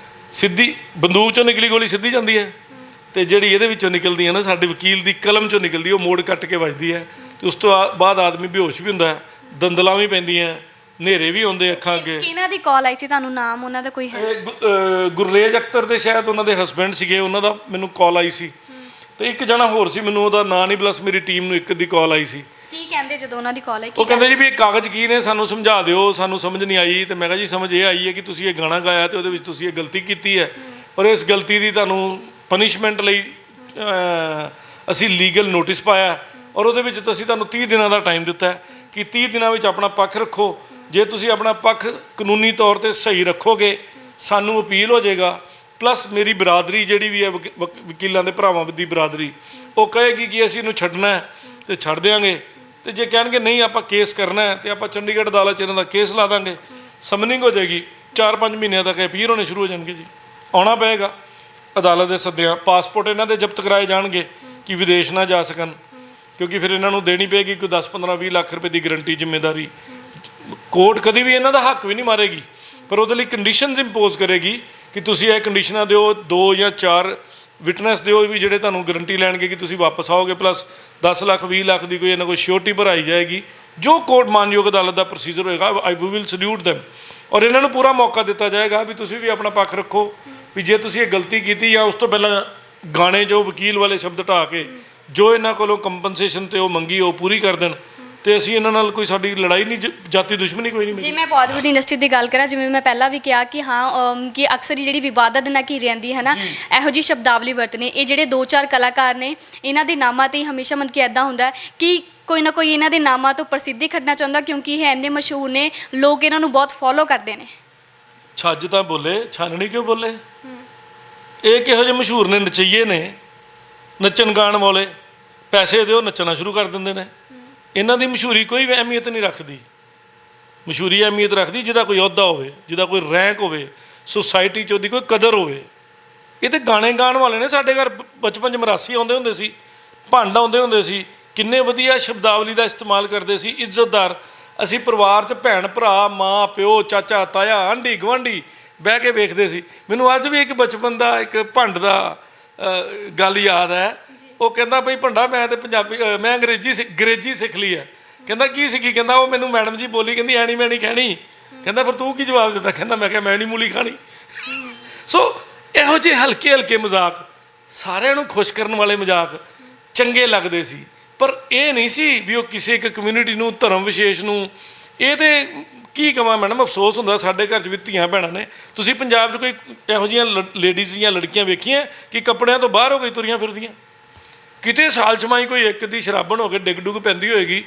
ਸਿੱਧੀ ਬੰਦੂਕ 'ਚੋਂ ਨਿਕਲੀ ਗੋਲੀ ਸਿੱਧੀ ਜਾਂਦੀ ਹੈ, ਤੇ ਜਿਹੜੀ ਇਹਦੇ ਵਿੱਚੋਂ ਨਿਕਲਦੀ ਹੈ ਨਾ, ਸਾਡੇ ਵਕੀਲ ਦੀ ਕਲਮ 'ਚੋਂ ਨਿਕਲਦੀ, ਉਹ ਮੋੜ ਕੱਟ ਕੇ ਵੱਜਦੀ ਹੈ। ਤੇ ਉਸ ਤੋਂ ਬਾਅਦ ਆਦਮੀ ਬੇਹੋਸ਼ ਵੀ ਹੁੰਦਾ, ਦੰਦਲਾਂ ਵੀ ਪੈਂਦੀਆਂ, ਹਨੇਰੇ ਵੀ ਆਉਂਦੇ ਅੱਖਾਂ ਅੱਗੇ। ਕਿਹਨਾਂ ਦੀ ਕਾਲ ਆਈ ਸੀ ਤੁਹਾਨੂੰ? ਨਾਮ ਉਹਨਾਂ ਦਾ ਕੋਈ ਹੈ? ਗੁਰਰੇਜ ਅਖਤਰ ਦੇ ਸ਼ਾਇਦ ਉਹਨਾਂ ਦੇ ਹਸਬੈਂਡ ਸੀਗੇ, ਉਹਨਾਂ ਦਾ ਮੈਨੂੰ ਕਾਲ ਆਈ ਸੀ। ਤੇ ਇੱਕ ਜਣਾ ਹੋਰ ਸੀ, ਮੈਨੂੰ ਉਹਦਾ ਨਾਂ ਨਹੀਂ, ਪਲੱਸ ਮੇਰੀ ਟੀਮ ਨੂੰ ਇੱਕ ਦੀ ਕਾਲ ਆਈ ਸੀ। ਕੀ ਕਹਿੰਦੇ ਜਦੋਂ ਉਹਨਾਂ ਦੀ ਕਾਲ ਆਈ? ਉਹ ਕਹਿੰਦੇ ਜੀ ਵੀ ਇਹ ਕਾਗਜ਼ ਕੀ ਨੇ, ਸਾਨੂੰ ਸਮਝਾ ਦਿਓ, ਸਾਨੂੰ ਸਮਝ ਨਹੀਂ ਆਈ। ਤੇ ਮੈਂ ਕਿਹਾ ਜੀ ਸਮਝ ਇਹ ਆਈ ਹੈ ਕਿ ਤੁਸੀਂ ਇਹ ਗਾਣਾ ਗਾਇਆ ਤੇ ਉਹਦੇ ਵਿੱਚ ਤੁਸੀਂ ਇਹ ਗਲਤੀ ਕੀਤੀ ਹੈ, ਔਰ ਇਸ ਗਲਤੀ ਦੀ ਤੁਹਾਨੂੰ ਪਨਿਸ਼ਮੈਂਟ ਲਈ ਅਸੀਂ ਲੀਗਲ ਨੋਟਿਸ ਪਾਇਆ, ਔਰ ਉਹਦੇ ਵਿੱਚ ਅਸੀਂ ਤੁਹਾਨੂੰ 30 ਦਿਨਾਂ ਦਾ ਟਾਈਮ ਦਿੱਤਾ ਕਿ 30 ਦਿਨਾਂ ਵਿੱਚ ਆਪਣਾ ਪੱਖ ਰੱਖੋ। ਜੇ ਤੁਸੀਂ ਆਪਣਾ ਪੱਖ ਕਾਨੂੰਨੀ ਤੌਰ 'ਤੇ ਸਹੀ ਰੱਖੋਗੇ, ਸਾਨੂੰ ਅਪੀਲ ਹੋ ਜਾਏਗਾ। ਪਲੱਸ ਮੇਰੀ ਬਰਾਦਰੀ ਜਿਹੜੀ ਵੀ ਹੈ, ਵਕੀਲਾਂ ਦੇ ਭਰਾਵਾਂ ਦੀ ਬਰਾਦਰੀ, ਉਹ ਕਹੇਗੀ ਕਿ ਅਸੀਂ ਇਹਨੂੰ ਛੱਡਣਾ ਹੈ ਤੇ ਛੱਡ ਦਿਆਂਗੇ। ਤੇ ਜੇ ਕਹਿਣਗੇ ਨਹੀਂ ਆਪਾਂ ਕੇਸ ਕਰਨਾ ਹੈ ਤੇ ਆਪਾਂ ਚੰਡੀਗੜ੍ਹ ਅਦਾਲਤ 'ਚ ਇਹਨਾਂ ਦਾ ਕੇਸ ਲਾ ਦਾਂਗੇ, ਸਮਨਿੰਗ ਹੋ ਜਾਏਗੀ। 4-5 ਮਹੀਨਿਆਂ ਤੱਕ ਅਪੀਲ ਹੋਣੇ ਸ਼ੁਰੂ ਹੋ ਜਾਣਗੇ ਜੀ। ਆਉਣਾ ਪਏਗਾ ਅਦਾਲਤ ਦੇ ਸੱਦਿਆਂ, ਪਾਸਪੋਰਟ ਇਹਨਾਂ ਦੇ ਜ਼ਬਤ ਕਰਾਏ ਜਾਣਗੇ ਕਿ ਵਿਦੇਸ਼ ਨਾ ਜਾ ਸਕਣ, ਕਿਉਂਕਿ ਫਿਰ ਇਹਨਾਂ ਨੂੰ ਦੇਣੀ ਪਏਗੀ ਕੋਈ 10-15-20 ਲੱਖ ਰੁਪਏ ਦੀ ਗਰੰਟੀ ਜ਼ਿੰਮੇਦਾਰੀ। ਕੋਰਟ ਕਦੀ ਵੀ ਇਹਨਾਂ ਦਾ ਹੱਕ ਵੀ ਨਹੀਂ ਮਾਰੇਗੀ, ਪਰ ਉਹਦੇ ਲਈ ਕੰਡੀਸ਼ਨਸ ਇੰਪੋਜ਼ ਕਰੇਗੀ ਕਿ ਤੁਸੀਂ ਇਹ ਕੰਡੀਸ਼ਨਾਂ ਦਿਓ, 2 ਜਾਂ 4 ਵਿਟਨੈਸ ਦਿਓ ਵੀ ਜਿਹੜੇ ਤੁਹਾਨੂੰ ਗਰੰਟੀ ਲੈਣਗੇ ਕਿ ਤੁਸੀਂ ਵਾਪਸ ਆਓਗੇ, ਪਲੱਸ 10 ਲੱਖ 20 ਲੱਖ ਦੀ ਕੋਈ ਇਹਨਾਂ ਕੋਈ ਸ਼ਿਓਰਟੀ ਭਰਾਈ ਜਾਏਗੀ। ਜੋ ਕੋਰਟ ਮਾਨਯੋਗ ਅਦਾਲਤ ਦਾ ਪ੍ਰੋਸੀਜਰ ਹੋਏਗਾ, ਵੀ ਵਿਲ ਸਲੂਟ ਦੈਮ। ਔਰ ਇਹਨਾਂ ਨੂੰ ਪੂਰਾ ਮੌਕਾ ਦਿੱਤਾ ਜਾਏਗਾ ਵੀ ਤੁਸੀਂ ਵੀ ਆਪਣਾ ਪੱਖ ਰੱਖੋ, ਵੀ ਜੇ ਤੁਸੀਂ ਇਹ ਗਲਤੀ ਕੀਤੀ ਜਾਂ ਉਸ ਤੋਂ ਪਹਿਲਾਂ ਗਾਣੇ ਜੋ ਵਕੀਲ ਵਾਲੇ ਸ਼ਬਦ ਢਾਹ ਕੇ ਜੋ ਇਹਨਾਂ ਕੋਲੋਂ ਕੰਪਨਸੇਸ਼ਨ ਤੇ ਉਹ ਮੰਗੀ ਉਹ ਪੂਰੀ ਕਰ ਦੇਣ, ਤੇ ਅਸੀਂ ਇਹਨਾਂ ਨਾਲ ਕੋਈ ਸਾਡੀ ਲੜਾਈ ਨਹੀਂ, ਜਾਤੀ ਦੁਸ਼ਮਣੀ ਕੋਈ ਨਹੀਂ ਜੇ ਮੇਰੀ। ਮੈਂ ਬਾਲੀਵੁੱਡ ਇੰਡਸਟਰੀ ਦੀ ਗੱਲ ਕਰਾਂ, ਜਿਵੇਂ ਮੈਂ ਪਹਿਲਾਂ ਵੀ ਕਿਹਾ ਕਿ ਹਾਂ ਕਿ ਅਕਸਰ ਹੀ ਜਿਹੜੀ ਵਿਵਾਦਾਂ ਦੇ ਨਾਲ ਘਿਰੀ ਰਹਿੰਦੀ ਹੈ ਨਾ, ਇਹੋ ਜਿਹੀ ਸ਼ਬਦਾਵਲੀ ਵਰਤਨੇ, ਇਹ ਜਿਹੜੇ 2-4 ਕਲਾਕਾਰ ਨੇ ਇਹਨਾਂ ਦੇ ਨਾਮਾਂ ਤੇ ਹੀ ਹਮੇਸ਼ਾ ਮਨ ਕਿ ਇੱਦਾਂ ਹੁੰਦਾ ਕਿ ਕੋਈ ਨਾ ਕੋਈ ਇਹਨਾਂ ਦੇ ਨਾਮਾਂ ਤੋਂ ਪ੍ਰਸਿੱਧੀ ਖੱਟਣਾ ਚਾਹੁੰਦਾ, ਕਿਉਂਕਿ ਇਹ ਇੰਨੇ ਮਸ਼ਹੂਰ ਨੇ, ਲੋਕ ਇਹਨਾਂ ਨੂੰ ਬਹੁਤ ਫੋਲੋ ਕਰਦੇ ਨੇ। ਛੱਜ ਤਾਂ ਬੋਲੇ, ਛਾਨਣੀ ਕਿਉਂ ਬੋਲੇ? ਇਹ ਕਿਹੋ ਜਿਹੇ ਮਸ਼ਹੂਰ ਨੇ, ਨਚਈਏ ਨੇ, ਨੱਚਣ ਗਾਣ ਵਾਲੇ, ਪੈਸੇ ਦਿਓ ਨੱਚਣਾ ਸ਼ੁਰੂ ਕਰ ਦਿੰਦੇ ਨੇ। ਇਹਨਾਂ ਦੀ ਮਸ਼ਹੂਰੀ ਕੋਈ ਵੀ ਅਹਿਮੀਅਤ ਨਹੀਂ ਰੱਖਦੀ। ਮਸ਼ਹੂਰੀ ਅਹਿਮੀਅਤ ਰੱਖਦੀ ਜਿਹਦਾ ਕੋਈ ਅਹੁਦਾ ਹੋਵੇ, ਜਿਹਦਾ ਕੋਈ ਰੈਂਕ ਹੋਵੇ, ਸੁਸਾਇਟੀ 'ਚ ਉਹਦੀ ਕੋਈ ਕਦਰ ਹੋਵੇ। ਇਹ ਤੇ ਗਾਣੇ ਗਾਣ ਵਾਲੇ ਨੇ। ਸਾਡੇ ਘਰ ਬਚਪਨ 'ਚ ਮਰਾਸੀ ਆਉਂਦੇ ਹੁੰਦੇ ਸੀ, ਭੰਡ ਆਉਂਦੇ ਹੁੰਦੇ ਸੀ, ਕਿੰਨੇ ਵਧੀਆ ਸ਼ਬਦਾਵਲੀ ਦਾ ਇਸਤੇਮਾਲ ਕਰਦੇ ਸੀ, ਇੱਜ਼ਤਦਾਰ। ਅਸੀਂ ਪਰਿਵਾਰ 'ਚ ਭੈਣ ਭਰਾ, ਮਾਂ ਪਿਓ, ਚਾਚਾ ਤਾਇਆ, ਆਂਢੀ ਗੁਆਂਢੀ ਬਹਿ ਕੇ ਵੇਖਦੇ ਸੀ। ਮੈਨੂੰ ਅੱਜ ਵੀ ਇੱਕ ਬਚਪਨ ਦਾ ਇੱਕ ਭੰਡ ਦਾ ਗੱਲ ਯਾਦ ਹੈ। ਉਹ ਕਹਿੰਦਾ ਬਈ ਭੰਡਾ ਮੈਂ ਤੇ ਪੰਜਾਬੀ ਮੈਂ ਅੰਗਰੇਜ਼ੀ ਸਿੱਖ ਲਈ ਹੈ। ਕਹਿੰਦਾ ਕੀ ਸਿੱਖੀ? ਕਹਿੰਦਾ ਉਹ ਮੈਨੂੰ ਮੈਡਮ ਜੀ ਬੋਲੀ, ਕਹਿੰਦੀ ਐਣੀ ਮੈਂ ਨਹੀਂ ਕਹਿਣੀ। ਕਹਿੰਦਾ ਫਿਰ ਤੂੰ ਕੀ ਜਵਾਬ ਦਿੱਤਾ? ਕਹਿੰਦਾ ਮੈਂ ਕਿਹਾ ਮੈਂ ਨਹੀਂ ਮੂਲੀ ਖਾਣੀ। ਸੋ ਇਹੋ ਜਿਹੇ ਹਲਕੇ ਹਲਕੇ ਮਜ਼ਾਕ, ਸਾਰਿਆਂ ਨੂੰ ਖੁਸ਼ ਕਰਨ ਵਾਲੇ ਮਜ਼ਾਕ ਚੰਗੇ ਲੱਗਦੇ ਸੀ, ਪਰ ਇਹ ਨਹੀਂ ਸੀ ਵੀ ਉਹ ਕਿਸੇ ਇੱਕ ਕਮਿਊਨਿਟੀ ਨੂੰ, ਧਰਮ ਵਿਸ਼ੇਸ਼ ਨੂੰ। ਇਹ ਤੇ ਕੀ ਕਹਾਂ ਮੈਡਮ, ਅਫਸੋਸ ਹੁੰਦਾ ਸਾਡੇ ਘਰ 'ਚ ਵੀ ਧੀਆਂ ਭੈਣਾਂ ਨੇ। ਤੁਸੀਂ ਪੰਜਾਬ 'ਚ ਕੋਈ ਇਹੋ ਜਿਹੀਆਂ ਲੇਡੀਜ਼ ਜਾਂ ਲੜਕੀਆਂ ਵੇਖੀਆਂ ਕਿ ਕੱਪੜਿਆਂ ਤੋਂ ਬਾਹਰ ਹੋ ਕੇ ਤੁਰੀਆਂ ਫਿਰਦੀਆਂ? ਕਿਤੇ ਸਾਲ 'ਚ ਮਾਈ ਕੋਈ ਇੱਕ ਦੀ ਸ਼ਰਾਬਣ ਹੋ ਕੇ ਡਿੱਗ ਡੁੱਗ ਪੈਂਦੀ ਹੋਏਗੀ,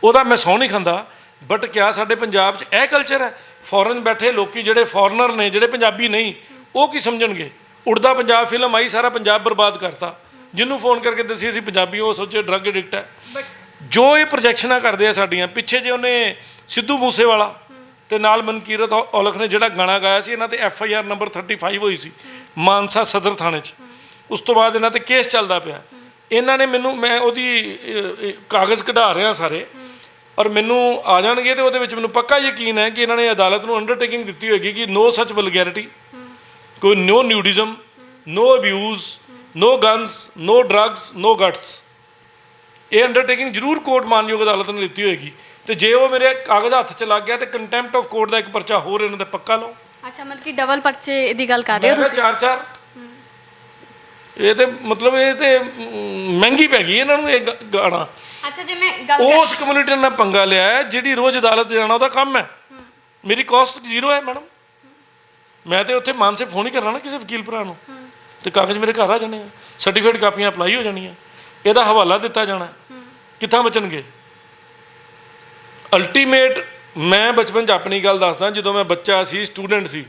ਉਹਦਾ ਮੈਂ ਸਹੁੰ ਨਹੀਂ ਖਾਂਦਾ। ਬਟ ਕਿਆ ਸਾਡੇ ਪੰਜਾਬ 'ਚ ਇਹ ਕਲਚਰ ਹੈ? ਫੋਰਨ ਬੈਠੇ ਲੋਕੀ ਜਿਹੜੇ ਫੋਰਨਰ ਨੇ, ਜਿਹੜੇ ਪੰਜਾਬੀ ਨਹੀਂ, ਉਹ ਕੀ ਸਮਝਣਗੇ? ਉੜਦਾ ਪੰਜਾਬ ਫਿਲਮ ਆਈ, ਸਾਰਾ ਪੰਜਾਬ ਬਰਬਾਦ ਕਰਤਾ। ਜਿਹਨੂੰ ਫੋਨ ਕਰਕੇ ਦੱਸੀ ਅਸੀਂ ਪੰਜਾਬੀ, ਉਹ ਸੋਚੇ ਡਰੱਗ ਐਡਿਕਟ ਹੈ। ਜੋ ਇਹ ਪ੍ਰੋਜੈਕਸ਼ਨਾਂ ਕਰਦੇ ਆ ਸਾਡੀਆਂ। ਪਿੱਛੇ ਜੇ ਉਹਨੇ ਸਿੱਧੂ ਮੂਸੇਵਾਲਾ ਤੇ ਨਾਲ ਮਨਕੀਰਤ ਔਲਖ ਨੇ ਜਿਹੜਾ ਗਾਣਾ ਗਾਇਆ ਸੀ, ਇਹਨਾਂ ਤੇ FIR ਨੰਬਰ 35 ਹੋਈ ਸੀ ਮਾਨਸਾ ਸਦਰ ਥਾਣੇ 'ਚ। ਉਸ ਤੋਂ ਬਾਅਦ ਇਹਨਾਂ ਤੇ ਕੇਸ ਚੱਲਦਾ ਪਿਆ। ਇਹਨਾਂ ਨੇ ਮੈਨੂੰ, ਮੈਂ ਉਹਦੀ ਕਾਗਜ਼ ਕਢਾ ਰਿਹਾ ਸਾਰੇ, ਔਰ ਮੈਨੂੰ ਆ ਜਾਣਗੇ ਤੇ ਉਹਦੇ ਵਿੱਚ ਮੈਨੂੰ ਪੱਕਾ ਯਕੀਨ ਹੈ ਕਿ ਇਹਨਾਂ ਨੇ ਅਦਾਲਤ ਨੂੰ ਅੰਡਰਟੇਕਿੰਗ ਦਿੱਤੀ ਹੋਏਗੀ ਕਿ ਨੋ ਸੱਚ ਵਲਗੈਰਿਟੀ, ਕੋਈ ਨੋ ਨਿਊਡਿਜ਼ਮ, ਨੋ ਅਬਿਊਜ਼, ਨੋ ਗਨਸ, ਨੋ ਡਰੱਗਸ, ਨੋ ਗਟਸ। ਇਹ ਅੰਡਰਟੇਕਿੰਗ ਜ਼ਰੂਰ ਕੋਰਟ ਮਾਨਯੋਗ ਅਦਾਲਤ ਨੇ ਲਿੱਤੀ ਹੋਏਗੀ। ਤੇ ਜੇ ਉਹ ਮੇਰੇ ਕਾਗਜ਼ ਹੱਥ 'ਚ ਲੱਗ ਗਿਆ ਤੇ ਕੰਟੈਂਪਟ ਆਫ ਕੋਰਟ ਦਾ ਇੱਕ ਪਰਚਾ ਹੋਰ ਇਹਨਾਂ ਦਾ ਪੱਕਾ ਲਓ। ਅੱਛਾ, ਮਤਲਬ ਕਿ ਡਬਲ ਪਰਚੇ ਦੀ ਗੱਲ ਕਰ ਰਹੇ ਹੋ ਤੁਸੀਂ? 4-4। ਇਹ ਤੇ ਮਤਲਬ ਇਹ ਤੇ ਮਹਿੰਗੀ ਪੈ ਗਈ ਇਹਨਾਂ ਨੂੰ ਇਹ ਗਾਣਾ। ਅੱਛਾ, ਜੇ ਮੈਂ ਗੱਲ ਉਸ ਕਮਿਊਨਿਟੀ ਨਾਲ ਪੰਗਾ ਲਿਆ ਹੈ ਜਿਹੜੀ ਰੋਜ਼ ਅਦਾਲਤ ਜਾਣਾ ਉਹਦਾ ਕੰਮ ਹੈ। ਮੇਰੀ ਕਾਸਟ 0 ਹੈ ਮੈਡਮ। ਮੈਂ ਤੇ ਉੱਥੇ ਮਾਨਸੇ ਫੋਨ ਹੀ ਕਰਨਾ ਨਾ ਕਿਸੇ ਵਕੀਲ ਭਰਾ ਨੂੰ, ਤੇ ਕਾਗਜ਼ ਮੇਰੇ ਘਰ ਆ ਜਾਣੇ ਆ, ਸਰਟੀਫਿਕੇਟ ਕਾਪੀਆਂ ਅਪਲਾਈ ਹੋ ਜਾਣੀਆਂ, ਇਹਦਾ ਹਵਾਲਾ ਦਿੱਤਾ ਜਾਣਾ। ਕਿੱਥਾਂ ਬਚਣਗੇ? ਅਲਟੀਮੇਟ ਮੈਂ ਬਚਪਨ 'ਚ ਆਪਣੀ ਗੱਲ ਦੱਸਦਾ, ਜਦੋਂ ਮੈਂ ਬੱਚਾ ਸੀ, ਸਟੂਡੈਂਟ ਸੀ,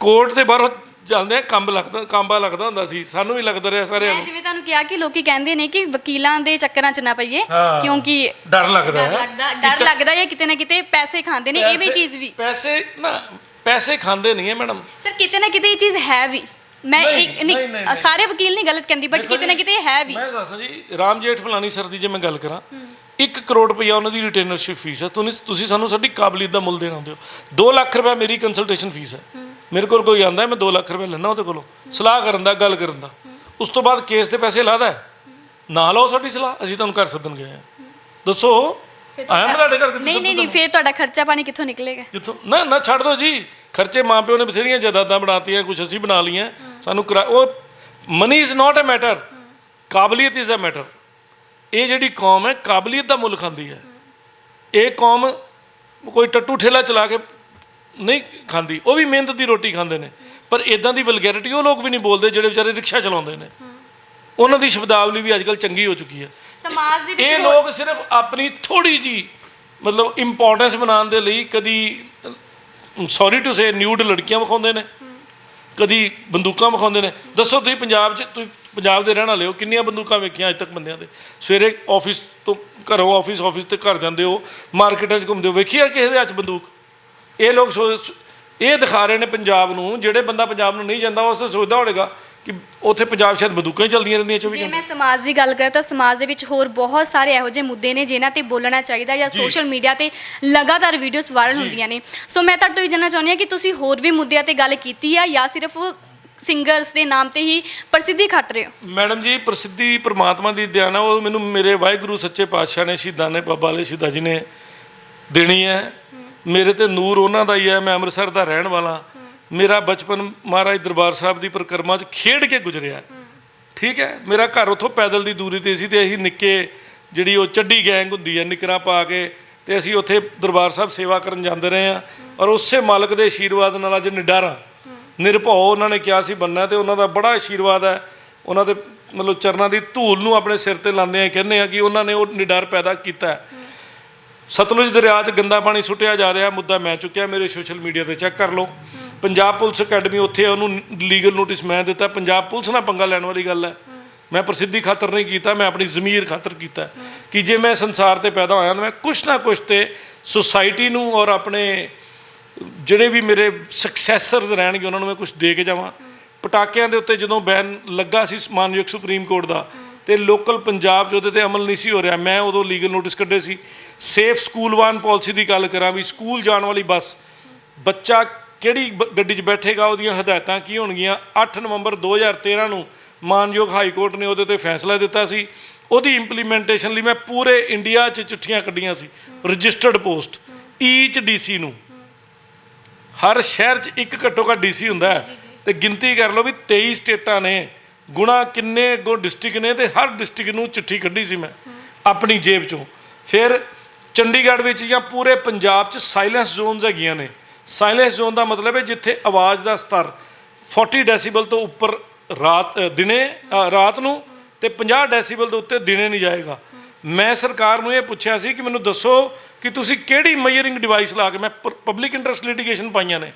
ਕੋਰਟ ਦੇ ਬਾਹਰੋਂ ਜਾਂਦੇ ਕਾਂਬਾ ਲੱਗਦਾ ਹੁੰਦਾ ਸੀ। ਸਾਨੂੰ ਵੀ ਲੱਗਦਾ ਰਿਹਾ ਸਾਰਿਆਂ ਨੂੰ। ਜਿਵੇਂ ਤੁਹਾਨੂੰ ਕਿਹਾ ਕਿ ਲੋਕੀ ਕਹਿੰਦੇ ਨੇ ਕਿ ਵਕੀਲਾਂ ਦੇ ਚੱਕਰਾਂ 'ਚ ਨਾ ਪਈਏ, ਕਿਉਂਕਿ ਡਰ ਲੱਗਦਾ ਹੈ ਕਿਤੇ ਨਾ ਕਿਤੇ ਪੈਸੇ ਖਾਂਦੇ ਨੇ। ਇਹ ਵੀ ਚੀਜ਼ ਵੀ ਪੈਸੇ ਖਾਂਦੇ ਨਹੀਂ ਹੈ ਮੈਡਮ। ਸਰ, ਕਿਤੇ ਨਾ ਕਿਤੇ ਇਹ ਚੀਜ਼ ਹੈ ਵੀ। ਮੈਂ ਇੱਕ ਨਹੀਂ, ਸਾਰੇ ਵਕੀਲ ਨਹੀਂ ਗਲਤ ਕਹਿੰਦੀ, ਬਟ ਕਿਤੇ ਨਾ ਕਿਤੇ ਹੈ ਵੀ। ਮੈਂ ਦੱਸਾਂ ਜੀ, ਰਾਮ ਜੇਠ ਫਲਾਨੀ ਸਰ ਦੀ ਜੇ ਮੈਂ ਗੱਲ ਕਰਾਂ, 1 ਕਰੋੜ ਰੁਪਈਆ ਉਹਨਾਂ ਦੀ ਰਿਟੇਨਰਸ਼ਿਪ ਫੀਸ ਹੈ। ਤੁਸੀਂ ਸਾਨੂੰ ਸਾਡੀ ਕਾਬਲੀਅਤ ਦਾ ਮੁੱਲ ਦੇਣਾ ਹੁੰਦੇ ਹੋ। 2 ਲੱਖ ਰੁਪਏ ਮੇਰੀ ਕੰਸਲਟੇਸ਼ਨ ਫੀਸ ਹੈ। ਮੇਰੇ ਕੋਲ ਕੋਈ ਆਉਂਦਾ, ਮੈਂ 2 ਲੱਖ ਰੁਪਏ ਲੈਣਾ ਉਹਦੇ ਕੋਲੋਂ, ਸਲਾਹ ਕਰਨ ਦਾ, ਗੱਲ ਕਰਨ ਦਾ। ਉਸ ਤੋਂ ਬਾਅਦ ਕੇਸ ਦੇ ਪੈਸੇ ਲਾਦਾ ਨਾ ਲਓ ਸਾਡੀ ਸਲਾਹ, ਅਸੀਂ ਤੁਹਾਨੂੰ ਘਰ ਸੱਦਣ ਗਏ ਹਾਂ, ਦੱਸੋ ਆਇਆ ਮੈਂ ਤੁਹਾਡੇ ਘਰ? ਨਹੀਂ, ਫਿਰ ਤੁਹਾਡਾ ਖਰਚਾ ਪਾਣੀ ਕਿੱਥੋਂ ਨਿਕਲੇਗਾ? ਕਿੱਥੋਂ? ਨਾ ਛੱਡ ਦਿਓ ਜੀ, ਖਰਚੇ ਮਾਂ ਪਿਓ ਨੇ ਬਥੇਰੀਆਂ ਜਾਇਦਾਦਾਂ ਬਣਾਤੀਆਂ, ਕੁਛ ਅਸੀਂ ਬਣਾ ਲਈਆਂ। ਸਾਨੂੰ ਉਹ money is not a matter, ਕਾਬਲੀਅਤ ਇਜ਼ ਅ ਮੈਟਰ। ਇਹ ਜਿਹੜੀ ਕੌਮ ਹੈ ਕਾਬਲੀਅਤ ਦਾ ਮੁੱਲ ਖਾਂਦੀ ਹੈ। ਇਹ ਕੌਮ ਕੋਈ ਟੱਟੂ ਠੇਲਾ ਚਲਾ ਕੇ ਨਹੀਂ ਖਾਂਦੀ, ਉਹ ਵੀ ਮਿਹਨਤ ਦੀ ਰੋਟੀ ਖਾਂਦੇ ਨੇ। ਪਰ ਇੱਦਾਂ ਦੀ ਵਲਗੈਰਿਟੀ ਉਹ ਲੋਕ ਵੀ ਨਹੀਂ ਬੋਲਦੇ ਜਿਹੜੇ ਵਿਚਾਰੇ ਰਿਕਸ਼ਾ ਚਲਾਉਂਦੇ ਨੇ। ਉਹਨਾਂ ਦੀ ਸ਼ਬਦਾਵਲੀ ਵੀ ਅੱਜ ਕੱਲ੍ਹ ਚੰਗੀ ਹੋ ਚੁੱਕੀ ਹੈ। ਸਮਾਜ ਦੇ ਵਿੱਚ ਇਹ ਲੋਕ ਸਿਰਫ ਆਪਣੀ ਥੋੜੀ ਜੀ ਮਤਲਬ ਇੰਪੋਰਟੈਂਸ ਬਣਾਉਣ ਦੇ ਲਈ ਕਦੀ ਸੌਰੀ ਟੂ ਸੇ ਨਿਊਡ ਲੜਕੀਆਂ ਵਿਖਾਉਂਦੇ ਨੇ, ਕਦੀ ਬੰਦੂਕਾਂ ਵਿਖਾਉਂਦੇ ਨੇ। ਦੱਸੋ ਤੁਸੀਂ ਪੰਜਾਬ 'ਚ, ਤੁਸੀਂ ਪੰਜਾਬ ਦੇ ਰਹਿਣ ਵਾਲੇ ਹੋ, ਕਿੰਨੀਆਂ ਬੰਦੂਕਾਂ ਵੇਖੀਆਂ ਅੱਜ ਤੱਕ ਬੰਦਿਆਂ ਦੇ? ਸਵੇਰੇ ਆਫਿਸ ਤੋਂ ਘਰੋਂ ਆਫਿਸ ਤੇ ਘਰ ਜਾਂਦੇ ਹੋ, ਮਾਰਕੀਟਾਂ 'ਚ ਘੁੰਮਦੇ ਹੋ, ਵੇਖੀਆ ਕਿਸੇ ਦੇ ਹੱਥ ਬੰਦੂਕ? ਇਹ ਲੋਕ ਇਹ ਦਿਖਾ ਰਹੇ ਨੇ ਪੰਜਾਬ ਨੂੰ। ਜਿਹੜੇ ਬੰਦਾ ਪੰਜਾਬ ਨੂੰ ਨਹੀਂ ਜਾਂਦਾ ਉਸ ਸੋਚਦਾ ਹੋਵੇਗਾ ਕਿ ਉੱਥੇ ਪੰਜਾਬ ਸ਼ਾਇਦ ਬੰਦੂਕਾਂ ਹੀ ਚੱਲਦੀਆਂ ਰਹਿੰਦੀਆਂ 24 ਘੰਟੇ। ਜੇ ਮੈਂ ਸਮਾਜ ਦੀ ਗੱਲ ਕਰਾਂ ਤਾਂ ਸਮਾਜ ਦੇ ਵਿੱਚ ਹੋਰ ਬਹੁਤ ਸਾਰੇ ਇਹੋ ਜਿਹੇ ਮੁੱਦੇ ਨੇ ਜਿਨ੍ਹਾਂ ਤੇ ਬੋਲਣਾ ਚਾਹੀਦਾ, ਜਾਂ ਸੋਸ਼ਲ ਮੀਡੀਆ ਤੇ ਲਗਾਤਾਰ ਵੀਡੀਓਜ਼ ਵਾਇਰਲ ਹੁੰਦੀਆਂ ਨੇ। ਸੋ ਮੈਂ ਤੁਹਾਡੇ ਤੋਂ ਇਹ ਜਾਣਨਾ ਚਾਹੁੰਦੀ ਹਾਂ ਕਿ ਤੁਸੀਂ ਹੋਰ ਵੀ ਮੁੱਦਿਆਂ ਤੇ ਗੱਲ ਕੀਤੀ ਆ ਜਾਂ ਸਿਰਫ ਸਿੰਗਰਸ ਦੇ ਨਾਮ ਤੇ ਹੀ ਪ੍ਰਸਿੱਧੀ ਖੱਟ ਰਹੇ ਹੋ? ਮੈਡਮ ਜੀ, ਪ੍ਰਸਿੱਧੀ ਪਰਮਾਤਮਾ ਦੀ ਦਿਆਨਾ, ਉਹ ਮੈਨੂੰ ਮੇਰੇ ਵਾਹਿਗੁਰੂ ਸੱਚੇ ਪਾਤਸ਼ਾਹ ਨੇ, ਸ਼ਹੀਦਾਂ ਨੇ, ਬਾਬਾ ਵਾਲੇ ਸ਼ਹੀਦਾਂ ਜੀ ਨੇ ਦੇਣੀ ਹੈ। ਮੇਰੇ ਤੇ ਨੂਰ ਉਹਨਾਂ ਦਾ ਹੀ ਹੈ। ਮੈਂ ਅੰਮ੍ਰਿਤਸਰ ਦਾ ਰਹਿਣ ਵਾਲਾ। ਮੇਰਾ ਬਚਪਨ ਮਹਾਰਾਜ ਦਰਬਾਰ ਸਾਹਿਬ ਦੀ ਪਰਿਕਰਮਾ 'ਚ ਖੇਡ ਕੇ ਗੁਜ਼ਰਿਆ। ਠੀਕ ਹੈ, ਮੇਰਾ ਘਰ ਉੱਥੋਂ ਪੈਦਲ ਦੀ ਦੂਰੀ 'ਤੇ ਸੀ, ਤੇ ਅਸੀਂ ਨਿੱਕੇ ਜਿਹੜੀ ਉਹ ਚੱਡੀ ਗੈਂਗ ਹੁੰਦੀ ਹੈ ਨਿਕਰਾਂ ਪਾ ਕੇ, ਤੇ ਅਸੀਂ ਉੱਥੇ ਦਰਬਾਰ ਸਾਹਿਬ ਸੇਵਾ ਕਰਨ ਜਾਂਦੇ ਰਹੇ ਹਾਂ। ਔਰ ਉਸੇ ਮਾਲਕ ਦੇ ਆਸ਼ੀਰਵਾਦ ਨਾਲ ਅੱਜ ਨਿਡਰ ਨਿਰਭਉ ਉਹਨਾਂ ਨੇ ਕਿਹਾ ਸੀ ਬੰਨਾ, ਤੇ ਉਹਨਾਂ ਦਾ ਬੜਾ ਆਸ਼ੀਰਵਾਦ ਹੈ। ਉਹਨਾਂ ਦੇ ਮਤਲਬ ਚਰਨਾਂ ਦੀ ਧੂਲ ਨੂੰ ਆਪਣੇ ਸਿਰ ਤੇ ਲਾਉਂਦੇ ਆ, ਕਹਿੰਦੇ ਆ ਕਿ ਉਹਨਾਂ ਨੇ ਉਹ ਨਿਡਰ ਪੈਦਾ ਕੀਤਾ ਹੈ। ਸਤਲੁਜ ਦਰਿਆ 'ਚ ਗੰਦਾ ਪਾਣੀ ਸੁੱਟਿਆ ਜਾ ਰਿਹਾ, ਮੁੱਦਾ ਮੈਂ ਚੁੱਕਿਆ, ਮੇਰੇ ਸੋਸ਼ਲ ਮੀਡੀਆ ਤੇ ਚੈੱਕ ਕਰ ਲਓ। ਪੰਜਾਬ ਪੁਲਿਸ ਅਕੈਡਮੀ ਉੱਥੇ ਉਹਨੂੰ ਲੀਗਲ ਨੋਟਿਸ ਮੈਂ ਦਿੱਤਾ। ਪੰਜਾਬ ਪੁਲਿਸ ਨਾਲ ਪੰਗਾ ਲੈਣ ਵਾਲੀ ਗੱਲ ਹੈ। ਮੈਂ ਪ੍ਰਸਿੱਧੀ ਖਾਤਰ ਨਹੀਂ ਕੀਤਾ, ਮੈਂ ਆਪਣੀ ਜ਼ਮੀਰ ਖਾਤਰ ਕੀਤਾ ਕਿ ਜੇ ਮੈਂ ਸੰਸਾਰ ਤੇ ਪੈਦਾ ਹੋਇਆ ਤਾਂ ਮੈਂ ਕੁਛ ਨਾ ਕੁਛ ਤੇ ਸੁਸਾਇਟੀ ਨੂੰ ਔਰ ਆਪਣੇ ਜਿਹੜੇ ਵੀ ਮੇਰੇ ਸਕਸੈਸਰਸ ਰਹਿਣਗੇ ਉਹਨਾਂ ਨੂੰ ਮੈਂ ਕੁਛ ਦੇ ਕੇ ਜਾਵਾਂ। ਪਟਾਕਿਆਂ ਦੇ ਉੱਤੇ ਜਦੋਂ ਬੈਨ ਲੱਗਾ ਸੀ ਮਾਨਯੋਗ ਸੁਪਰੀਮ ਕੋਰਟ ਦਾ, ਤੇ ਲੋਕਲ ਪੰਜਾਬ 'ਚ ਉਹਦੇ ਤੇ ਅਮਲ ਨਹੀਂ ਸੀ ਹੋ ਰਿਹਾ, ਮੈਂ ਉਦੋਂ ਲੀਗਲ ਨੋਟਿਸ ਕੱਢੇ ਸੀ। ਸੇਫ ਸਕੂਲ ਵਾਨ ਪਾਲਿਸੀ ਦੀ ਗੱਲ ਕਰਾਂ ਵੀ ਸਕੂਲ ਜਾਣ ਵਾਲੀ ਬੱਸ, ਬੱਚਾ ਕਿਹੜੀ ਗੱਡੀ 'ਚ ਬੈਠੇਗਾ, ਉਹਦੀਆਂ ਹਦਾਇਤਾਂ ਕੀ ਹੋਣਗੀਆਂ। 8 ਨਵੰਬਰ 2013 ਨੂੰ ਮਾਨਯੋਗ ਹਾਈ ਕੋਰਟ ਨੇ ਉਹਦੇ 'ਤੇ ਫੈਸਲਾ ਦਿੱਤਾ ਸੀ। ਉਹਦੀ ਇੰਪਲੀਮੈਂਟੇਸ਼ਨ ਲਈ ਮੈਂ ਪੂਰੇ ਇੰਡੀਆ 'ਚ ਚਿੱਠੀਆਂ ਕੱਢੀਆਂ ਸੀ, ਰਜਿਸਟਰਡ ਪੋਸਟ ਈਚ DC ਨੂੰ। ਹਰ ਸ਼ਹਿਰ 'ਚ ਇੱਕ ਘੱਟੋ ਘੱਟ DC ਹੁੰਦਾ ਹੈ, ਤੇ ਗਿਣਤੀ ਕਰ ਲਓ ਵੀ 23 ਸਟੇਟਾਂ ਨੇ, ਗੁਣਾ ਕਿੰਨੇ ਅੱਗੋਂ ਡਿਸਟ੍ਰਿਕਟ ਨੇ, ਤੇ ਹਰ ਡਿਸਟ੍ਰਿਕਟ ਨੂੰ ਚਿੱਠੀ ਕੱਢੀ ਸੀ ਮੈਂ ਆਪਣੀ ਜੇਬ 'ਚੋਂ। ਫਿਰ ਚੰਡੀਗੜ੍ਹ ਵਿੱਚ ਜਾਂ ਪੂਰੇ ਪੰਜਾਬ 'ਚ ਸਾਇਲੈਂਸ ਜ਼ੋਨਸ ਹੈਗੀਆਂ ਨੇ। ਸਾਇਲੈਂਸ ਜ਼ੋਨ ਦਾ ਮਤਲਬ ਹੈ ਜਿੱਥੇ ਆਵਾਜ਼ ਦਾ ਸਤਰ 40 ਡੈਸੀਬਲ ਤੋਂ ਉੱਪਰ ਰਾਤ ਨੂੰ, ਤੇ 50 ਡੈਸੀਬਲ ਤੋਂ ਉੱਤੇ ਦਿਨੇ ਨਹੀਂ ਜਾਏਗਾ। ਮੈਂ ਸਰਕਾਰ ਨੂੰ ਇਹ ਪੁੱਛਿਆ ਸੀ ਕਿ ਮੈਨੂੰ ਦੱਸੋ ਕਿ ਤੁਸੀਂ ਕਿਹੜੀ ਮੈਜਰਿੰਗ ਡਿਵਾਈਸ ਲਾ ਕੇ, ਮੈਂ ਪਬਲਿਕ ਇੰਟਰਸਟ ਲਿਟੀਗੇਸ਼ਨ ਪਾਈਆਂ ਨੇ,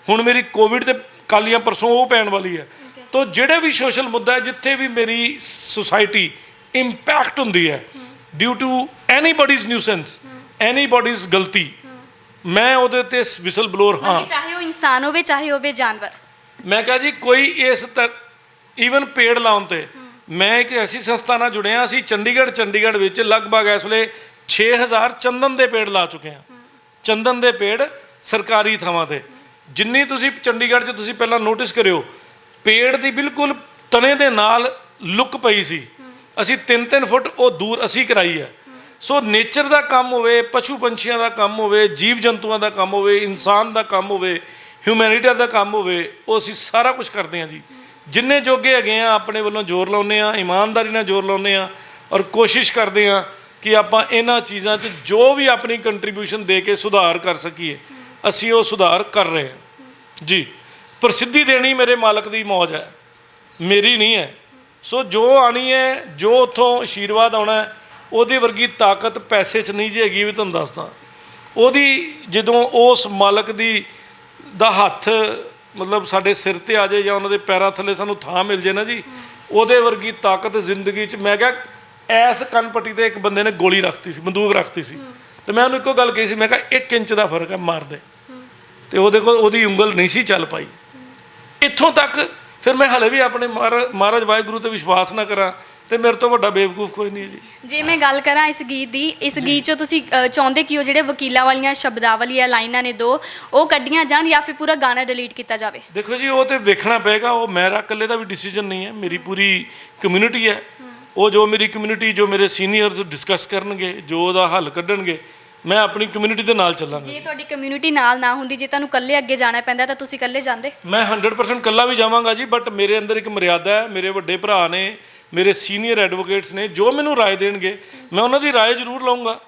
ਹੁਣ ਮੇਰੀ ਕੋਵਿਡ ਤੇ ਕੱਲ੍ਹ ਜਾਂ ਪਰਸੋਂ ਉਹ ਪੈਣ ਵਾਲੀ ਹੈ। ਤੋ ਜਿਹੜੇ ਵੀ ਸੋਸ਼ਲ ਮੁੱਦਾ ਹੈ ਜਿੱਥੇ ਵੀ ਮੇਰੀ ਸੁਸਾਇਟੀ ਇੰਪੈਕਟ ਹੁੰਦੀ ਹੈ due to anybody's nuisance, anybody's ਗਲਤੀ, ਮੈਂ ਉਹਦੇ ਤੇ ਵਿਸਲ ਬਲੋਰ ਹਾਂ। ਚਾਹੇ ਉਹ ਇਨਸਾਨ ਹੋਵੇ ਚਾਹੇ ਹੋਵੇ ਜਾਨਵਰ। ਮੈਂ ਕਿਹਾ ਜੀ ਕੋਈ ਇਸ ਈਵਨ ਪੇੜ ਲਾਉਣ ਤੇ ਮੈਂ ਇੱਕ ਐਸੀ ਸੰਸਥਾ ਨਾਲ ਜੁੜਿਆ, ਅਸੀਂ ਚੰਡੀਗੜ੍ਹ ਵਿੱਚ ਲਗਭਗ ਇਸ ਵੇਲੇ 6000 ਚੰਦਨ ਦੇ ਪੇੜ ਲਾ ਚੁੱਕੇ ਹਾਂ। ਚੰਦਨ ਦੇ ਪੇੜ ਸਰਕਾਰੀ ਥਾਵਾਂ ਤੇ, ਜਿੰਨੀ ਤੁਸੀਂ ਚੰਡੀਗੜ੍ਹ 'ਚ ਤੁਸੀਂ ਪਹਿਲਾਂ ਨੋਟਿਸ ਕਰਿਓ, ਪੇੜ ਦੀ ਬਿਲਕੁਲ ਤਣੇ ਦੇ ਨਾਲ ਲੁੱਕ ਪਈ ਸੀ। ਅਸੀਂ 3-3 ਫੁੱਟ ਉਹ ਦੂਰ ਅਸੀਂ ਕਰਾਈ ਹੈ। ਸੋ ਨੇਚਰ ਦਾ ਕੰਮ ਹੋਵੇ, ਪਸ਼ੂ ਪੰਛੀਆਂ ਦਾ ਕੰਮ ਹੋਵੇ, ਜੀਵ ਜੰਤੂਆਂ ਦਾ ਕੰਮ ਹੋਵੇ, ਇਨਸਾਨ ਦਾ ਕੰਮ ਹੋਵੇ, ਹਿਊਮੈਨਿਟੀ ਦਾ ਕੰਮ ਹੋਵੇ, ਉਹ ਅਸੀਂ ਸਾਰਾ ਕੁਝ ਕਰਦੇ ਹਾਂ ਜੀ। ਜਿੰਨੇ ਜੋਗੇ ਹੈਗੇ ਆ ਆਪਣੇ ਵੱਲੋਂ ਜ਼ੋਰ ਲਾਉਂਦੇ ਹਾਂ, ਇਮਾਨਦਾਰੀ ਨਾਲ ਜ਼ੋਰ ਲਾਉਂਦੇ ਹਾਂ, ਔਰ ਕੋਸ਼ਿਸ਼ ਕਰਦੇ ਹਾਂ ਕਿ ਆਪਾਂ ਇਹਨਾਂ ਚੀਜ਼ਾਂ 'ਚ ਜੋ ਵੀ ਆਪਣੀ ਕੰਟਰੀਬਿਊਸ਼ਨ ਦੇ ਕੇ ਸੁਧਾਰ ਕਰ ਸਕੀਏ, ਅਸੀਂ ਉਹ ਸੁਧਾਰ ਕਰ ਰਹੇ ਹਾਂ ਜੀ। ਪ੍ਰਸਿੱਧੀ ਦੇਣੀ ਮੇਰੇ ਮਾਲਕ ਦੀ ਮੌਜ ਹੈ, ਮੇਰੀ ਨਹੀਂ ਹੈ। ਸੋ ਜੋ ਆਣੀ ਹੈ, ਜੋ ਉੱਥੋਂ ਆਸ਼ੀਰਵਾਦ ਆਉਣਾ, ਉਹਦੀ ਵਰਗੀ ਤਾਕਤ ਪੈਸੇ 'ਚ ਨਹੀਂ ਜੀ ਹੈਗੀ। ਵੀ ਤੁਹਾਨੂੰ ਦੱਸਦਾ, ਉਹਦੀ ਜਦੋਂ ਉਸ ਮਾਲਕ ਦਾ ਹੱਥ ਮਤਲਬ ਸਾਡੇ ਸਿਰ ਤੇ ਆ ਜਾਏ ਜਾਂ ਉਹਨਾਂ ਦੇ ਪੈਰਾਂ ਥੱਲੇ ਸਾਨੂੰ ਥਾਂ ਮਿਲ ਜੇ ਨਾ ਜੀ, ਉਹਦੇ ਵਰਗੀ ਤਾਕਤ ਜ਼ਿੰਦਗੀ 'ਚ। ਮੈਂ ਕਿਹਾ ਐਸ ਕੰਨ ਪੱਟੀ ਤੇ ਇੱਕ ਬੰਦੇ ਨੇ ਗੋਲੀ ਰੱਖਤੀ ਸੀ, ਬੰਦੂਕ ਰੱਖਤੀ ਸੀ, ਤੇ ਮੈਂ ਉਹਨੂੰ ਇੱਕੋ ਗੱਲ ਕਹੀ ਸੀ, ਮੈਂ ਕਿਹਾ 1 ਇੰਚ ਦਾ ਫਰਕ ਹੈ, ਮਾਰ ਦੇ। ਤੇ ਉਹਦੇ ਕੋਲ ਉਹਦੀ ਉਂਗਲ ਨਹੀਂ ਸੀ ਚੱਲ ਪਾਈ। ਇੱਥੋਂ ਤੱਕ ਫਿਰ ਮੈਂ ਹਲੇ ਵੀ ਆਪਣੇ ਮਹਾਰਾਜ ਵਾਹਿਗੁਰੂ ਤੇ ਵਿਸ਼ਵਾਸ ਨਾ ਕਰਾਂ ਤੇ ਮੇਰੇ ਤੋਂ ਵੱਡਾ ਬੇਵਕੂਫ ਕੋਈ ਨਹੀਂ ਜੀ। ਜੇ ਮੈਂ ਗੱਲ ਕਰਾਂ ਇਸ ਗੀਤ ਦੀ, ਇਸ ਗੀਤ 'ਚੋਂ ਤੁਸੀਂ ਚਾਹੁੰਦੇ ਕਿ ਉਹ ਜਿਹੜੇ ਵਕੀਲਾਂ ਵਾਲੀਆਂ ਸ਼ਬਦਾਵਲੀ ਆ ਲਾਈਨਾਂ ਨੇ ਦੋ, ਉਹ ਕੱਢੀਆਂ ਜਾਣ ਜਾਂ ਫਿਰ ਪੂਰਾ ਗਾਣਾ ਡਿਲੀਟ ਕੀਤਾ ਜਾਵੇ? ਦੇਖੋ ਜੀ, ਉਹ ਤੇ ਵੇਖਣਾ ਪਏਗਾ। ਉਹ ਮੇਰਾ ਇਕੱਲੇ ਦਾ ਵੀ ਡਿਸੀਜਨ ਨਹੀਂ ਹੈ, ਮੇਰੀ ਪੂਰੀ ਕਮਿਊਨਿਟੀ ਹੈ। ਉਹ ਜੋ ਮੇਰੀ ਕਮਿਊਨਿਟੀ, ਜੋ ਮੇਰੇ ਸੀਨੀਅਰਸ ਡਿਸਕਸ ਕਰਨਗੇ, ਜੋ ਉਹਦਾ ਹੱਲ ਕੱਢਣਗੇ, ਮੈਂ ਆਪਣੀ ਕਮਿਊਨਿਟੀ ਦੇ ਨਾਲ ਚੱਲਾਂਗਾ। ਜੇ ਤੁਹਾਡੀ ਕਮਿਊਨਿਟੀ ਨਾਲ ਨਾ ਹੁੰਦੀ, ਜੇ ਤੁਹਾਨੂੰ ਇਕੱਲੇ ਅੱਗੇ ਜਾਣਾ ਪੈਂਦਾ ਤਾਂ ਤੁਸੀਂ ਇਕੱਲੇ ਜਾਂਦੇ? ਮੈਂ 100% ਇਕੱਲਾ ਵੀ ਜਾਵਾਂਗਾ ਜੀ, ਬਟ ਮੇਰੇ ਅੰਦਰ ਇੱਕ ਮਰਿਆਦਾ ਹੈ। ਮੇਰੇ ਵੱਡੇ ਭਰਾ ਨੇ, ਮੇਰੇ ਸੀਨੀਅਰ ਐਡਵੋਕੇਟਸ ਨੇ, ਜੋ ਮੈਨੂੰ ਰਾਏ ਦੇਣਗੇ ਮੈਂ ਉਹਨਾਂ ਦੀ ਰਾਏ ਜ਼ਰੂਰ ਲਵਾਂਗਾ।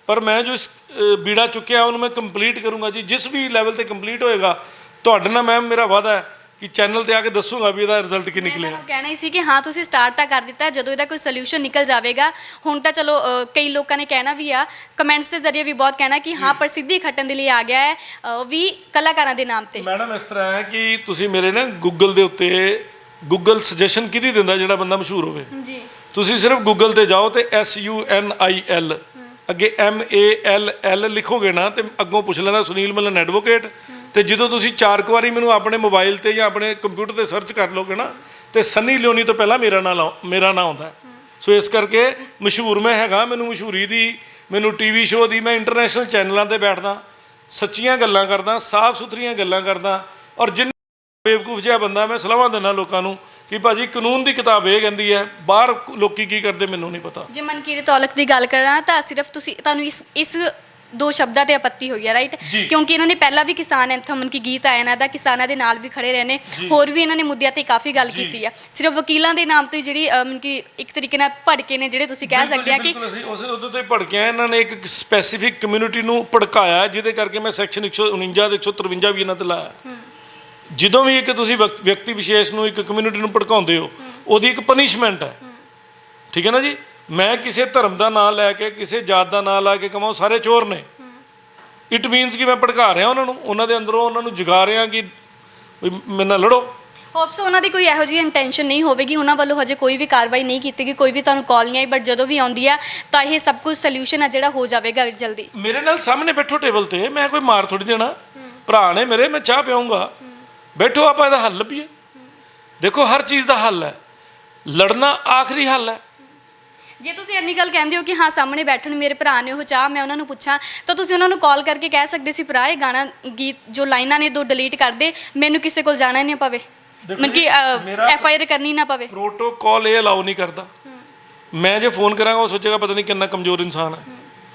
ਪਰ ਮੈਂ ਜੋ ਇਸ ਬੀੜਾ ਚੁੱਕਿਆ ਉਹਨੂੰ ਮੈਂ ਕੰਪਲੀਟ ਕਰੂੰਗਾ ਜੀ। ਜਿਸ ਵੀ ਲੈਵਲ ਤੇ ਕੰਪਲੀਟ ਹੋਏਗਾ, ਤੁਹਾਡੇ ਨਾਲ ਮੈਮ ਮੇਰਾ ਵਾਅਦਾ ਹੈ ਕਿ ਚੈਨਲ ਤੇ ਆ ਕੇ ਦੱਸੂਗਾ ਵੀ ਇਹਦਾ ਰਿਜ਼ਲਟ ਕੀ ਨਿਕਲਿਆ। ਮੈਂ ਕਹਿਣਾ ਹੀ ਸੀ ਕਿ ਹਾਂ ਤੁਸੀਂ ਸਟਾਰਟ ਤਾਂ ਕਰ ਦਿੱਤਾ, ਜਦੋਂ ਇਹਦਾ ਕੋਈ ਸੋਲੂਸ਼ਨ ਨਿਕਲ ਜਾਵੇਗਾ। ਹੁਣ ਤਾਂ ਚਲੋ ਕਈ ਲੋਕਾਂ ਨੇ ਕਹਿਣਾ ਵੀ ਆ, ਕਮੈਂਟਸ ਦੇ ਜ਼ਰੀਏ ਵੀ ਬਹੁਤ ਕਹਿਣਾ ਕਿ ਹਾਂ ਪ੍ਰਸਿੱਧੀ ਖੱਟਣ ਦੇ ਲਈ ਆ ਗਿਆ ਹੈ, ਵੀ ਕਲਾਕਾਰਾਂ ਦੇ ਨਾਮ ਤੇ। ਮੈਡਮ ਇਸ ਤਰ੍ਹਾਂ ਹੈ ਕਿ ਤੁਸੀਂ ਮੇਰੇ ਨਾ ਗੂਗਲ ਦੇ ਉੱਤੇ, ਗੂਗਲ ਸੁਜੈਸ਼ਨ ਕਿਹਦੀ ਦਿੰਦਾ ਜਿਹੜਾ ਬੰਦਾ ਮਸ਼ਹੂਰ ਹੋਵੇ ਜੀ, ਤੁਸੀਂ ਸਿਰਫ ਗੂਗਲ ਤੇ ਜਾਓ ਤੇ SUNIL ਅੱਗੇ MALL ਲਿਖੋਗੇ ਨਾ, ਤੇ ਅੱਗੋਂ ਪੁੱਛ ਲੈਂਦਾ ਸੁਨੀਲ ਮੱਲਨ ਐਡਵੋਕੇਟ। ਤੇ ਜਦੋਂ ਤੁਸੀਂ 4 ਵਾਰੀ ਮੈਨੂੰ ਆਪਣੇ ਮੋਬਾਈਲ ਤੇ ਜਾਂ ਆਪਣੇ ਕੰਪਿਊਟਰ ਤੇ ਸਰਚ ਕਰ ਲਓਗੇ ਨਾ, ਤੇ ਸਨੀ ਲਿਓਨੀ ਤੋਂ ਪਹਿਲਾਂ ਮੇਰਾ ਨਾਂ ਆਉਂਦਾ। ਸੋ ਇਸ ਕਰਕੇ ਮਸ਼ਹੂਰ ਮੈਂ ਹੈਗਾ, ਮੈਨੂੰ ਮਸ਼ਹੂਰੀ ਦੀ, ਮੈਨੂੰ TV ਸ਼ੋਅ ਦੀ, ਮੈਂ ਇੰਟਰਨੈਸ਼ਨਲ ਚੈਨਲਾਂ ਤੇ ਬੈਠਦਾ, ਸੱਚੀਆਂ ਗੱਲਾਂ ਕਰਦਾ, ਸਾਫ਼ ਸੁਥਰੀਆਂ ਗੱਲਾਂ ਕਰਦਾ। ਔਰ ਜਿੰਨਾ ਬੇਵਕੂਫ ਜਿਹਾ ਬੰਦਾ, ਮੈਂ ਸਲਾਹਾਂ ਦਿੰਦਾ ਲੋਕਾਂ ਨੂੰ ਕਿ ਭਾਜੀ ਕਾਨੂੰਨ ਦੀ ਕਿਤਾਬ ਇਹ ਕਹਿੰਦੀ ਹੈ, ਬਾਹਰ ਲੋਕੀ ਕੀ ਕਰਦੇ ਮੈਨੂੰ ਨਹੀਂ ਪਤਾ। ਜੇ ਮਨਕੀਰਤ ਔਲਖ ਦੀ ਗੱਲ ਕਰਾਂ ਤਾਂ ਸਿਰਫ ਤੁਹਾਨੂੰ ਇਸ ਦੋ ਸ਼ਬਦਾਂ ਤੇ ਆਪੱਤੀ ਹੋਈ ਹੈ, ਰਾਈਟ? ਕਿਉਂਕਿ ਇਹਨਾਂ ਨੇ ਪਹਿਲਾਂ ਵੀ ਕਿਸਾਨ ਐਂਥਮ ਮਨ ਕੀ ਗੀਤ ਆਇਆ ਇਹਨਾਂ ਦਾ, ਕਿਸਾਨਾਂ ਦੇ ਨਾਲ ਵੀ ਖੜੇ ਰਹੇ ਨੇ, ਹੋਰ ਵੀ ਇਹਨਾਂ ਨੇ ਮੁੱਦਿਆਂ ਤੇ ਕਾਫੀ ਗੱਲ ਕੀਤੀ ਹੈ। ਸਿਰਫ ਵਕੀਲਾਂ ਦੇ ਨਾਮ ਤੋਂ ਹੀ ਜਿਹੜੀ ਮਨ ਕੀ ਇੱਕ ਤਰੀਕੇ ਨਾਲ ਭੜਕੇ ਨੇ, ਜਿਹੜੇ ਤੁਸੀਂ ਕਹਿ ਸਕਦੇ ਆ ਕਿ ਉਸੇ ਉਦੋਂ ਤੋਂ ਹੀ ਭੜਕਿਆ। ਇਹਨਾਂ ਨੇ ਇੱਕ ਸਪੈਸੀਫਿਕ ਕਮਿਊਨਿਟੀ ਨੂੰ ਭੜਕਾਇਆ, ਜਿਹਦੇ ਕਰਕੇ ਮੈਂ ਸੈਕਸ਼ਨ 149 ਤੇ 153 ਵੀ ਇਹਨਾਂ ਤੇ ਲਾਇਆ। ਜਦੋਂ ਵੀ ਇੱਕ ਤੁਸੀਂ ਵਿਅਕਤੀ ਵਿਸ਼ੇਸ਼ ਨੂੰ, ਇੱਕ ਕਮਿਊਨਿਟੀ ਨੂੰ ਭੜਕਾਉਂਦੇ ਹੋ, ਉਹਦੀ ਇੱਕ ਪਨਿਸ਼ਮੈਂਟ ਹੈ, ਠੀਕ ਹੈ ਨਾ ਜੀ। ਮੈਂ ਕਿਸੇ ਧਰਮ ਦਾ ਨਾਂ ਲੈ ਕੇ, ਕਿਸੇ ਜਾਤ ਦਾ ਨਾਂ ਲਾ ਕੇ ਕਹਾਂ ਸਾਰੇ ਚੋਰ ਨੇ, ਇਟ ਮੀਨਸ ਕਿ ਮੈਂ ਭੜਕਾ ਰਿਹਾ ਉਹਨਾਂ ਨੂੰ, ਉਹਨਾਂ ਦੇ ਅੰਦਰੋਂ ਉਹਨਾਂ ਨੂੰ ਜਗਾ ਰਿਹਾ ਕਿ ਮੇਰੇ ਨਾਲ ਲੜੋ। ਹੋਪਸ ਉਹਨਾਂ ਦੀ ਕੋਈ ਇਹੋ ਜਿਹੀ ਇੰਟੈਂਸ਼ਨ ਨਹੀਂ ਹੋਵੇਗੀ, ਉਹਨਾਂ ਵੱਲੋਂ ਹਜੇ ਕੋਈ ਵੀ ਕਾਰਵਾਈ ਨਹੀਂ ਕੀਤੀ ਗਈ, ਕੋਈ ਵੀ ਤੁਹਾਨੂੰ ਕਾਲ ਨਹੀਂ ਆਈ, ਬਟ ਜਦੋਂ ਵੀ ਆਉਂਦੀ ਹੈ ਤਾਂ ਇਹ ਸਭ ਕੁਝ ਸੋਲੂਸ਼ਨ ਹੈ ਜਿਹੜਾ ਹੋ ਜਾਵੇਗਾ ਜਲਦੀ। ਮੇਰੇ ਨਾਲ ਸਾਹਮਣੇ ਬੈਠੋ ਟੇਬਲ ਤੇ, ਮੈਂ ਕੋਈ ਮਾਰ ਥੋੜੀ ਦੇਣਾ, ਭਰਾ ਨੇ ਮੇਰੇ, ਮੈਂ ਚਾਹ ਪਿਆਉਂਗਾ, ਬੈਠੋ ਆਪਾਂ ਇਹਦਾ ਹੱਲ ਲੱਭੀਏ। ਦੇਖੋ ਹਰ ਚੀਜ਼ ਦਾ ਹੱਲ ਹੈ, ਲੜਨਾ ਆਖਰੀ ਹੱਲ ਹੈ। ਜੇ ਤੁਸੀਂ ਇੰਨੀ ਗੱਲ ਕਹਿੰਦੇ ਹੋ ਕਿ ਹਾਂ ਸਾਹਮਣੇ ਬੈਠਣ ਮੇਰੇ ਭਰਾ ਨੇ ਉਹ ਚਾਹ, ਮੈਂ ਉਹਨਾਂ ਨੂੰ ਪੁੱਛਾਂ, ਤਾਂ ਤੁਸੀਂ ਉਹਨਾਂ ਨੂੰ ਕਾਲ ਕਰਕੇ ਕਹਿ ਸਕਦੇ ਸੀ, ਭਰਾ ਇਹ ਗਾਣਾ ਗੀਤ ਜੋ ਲਾਈਨਾਂ ਨੇ 2 ਡਿਲੀਟ ਕਰ ਦੇ, ਮੈਨੂੰ ਕਿਸੇ ਕੋਲ ਜਾਣਾ ਹੀ ਨਹੀਂ ਪਵੇ, ਮਤਲਬ ਕਿ FIR ਕਰਨੀ ਨਾ ਪਵੇ। ਪ੍ਰੋਟੋਕਾਲ ਇਹ ਅਲਾਉ ਨਹੀਂ ਕਰਦਾ। ਮੈਂ ਜੇ ਫੋਨ ਕਰਾਂਗਾ ਉਹ ਸੋਚੇਗਾ ਪਤਾ ਨਹੀਂ ਕਿੰਨਾ ਕਮਜ਼ੋਰ ਇਨਸਾਨ ਹੈ।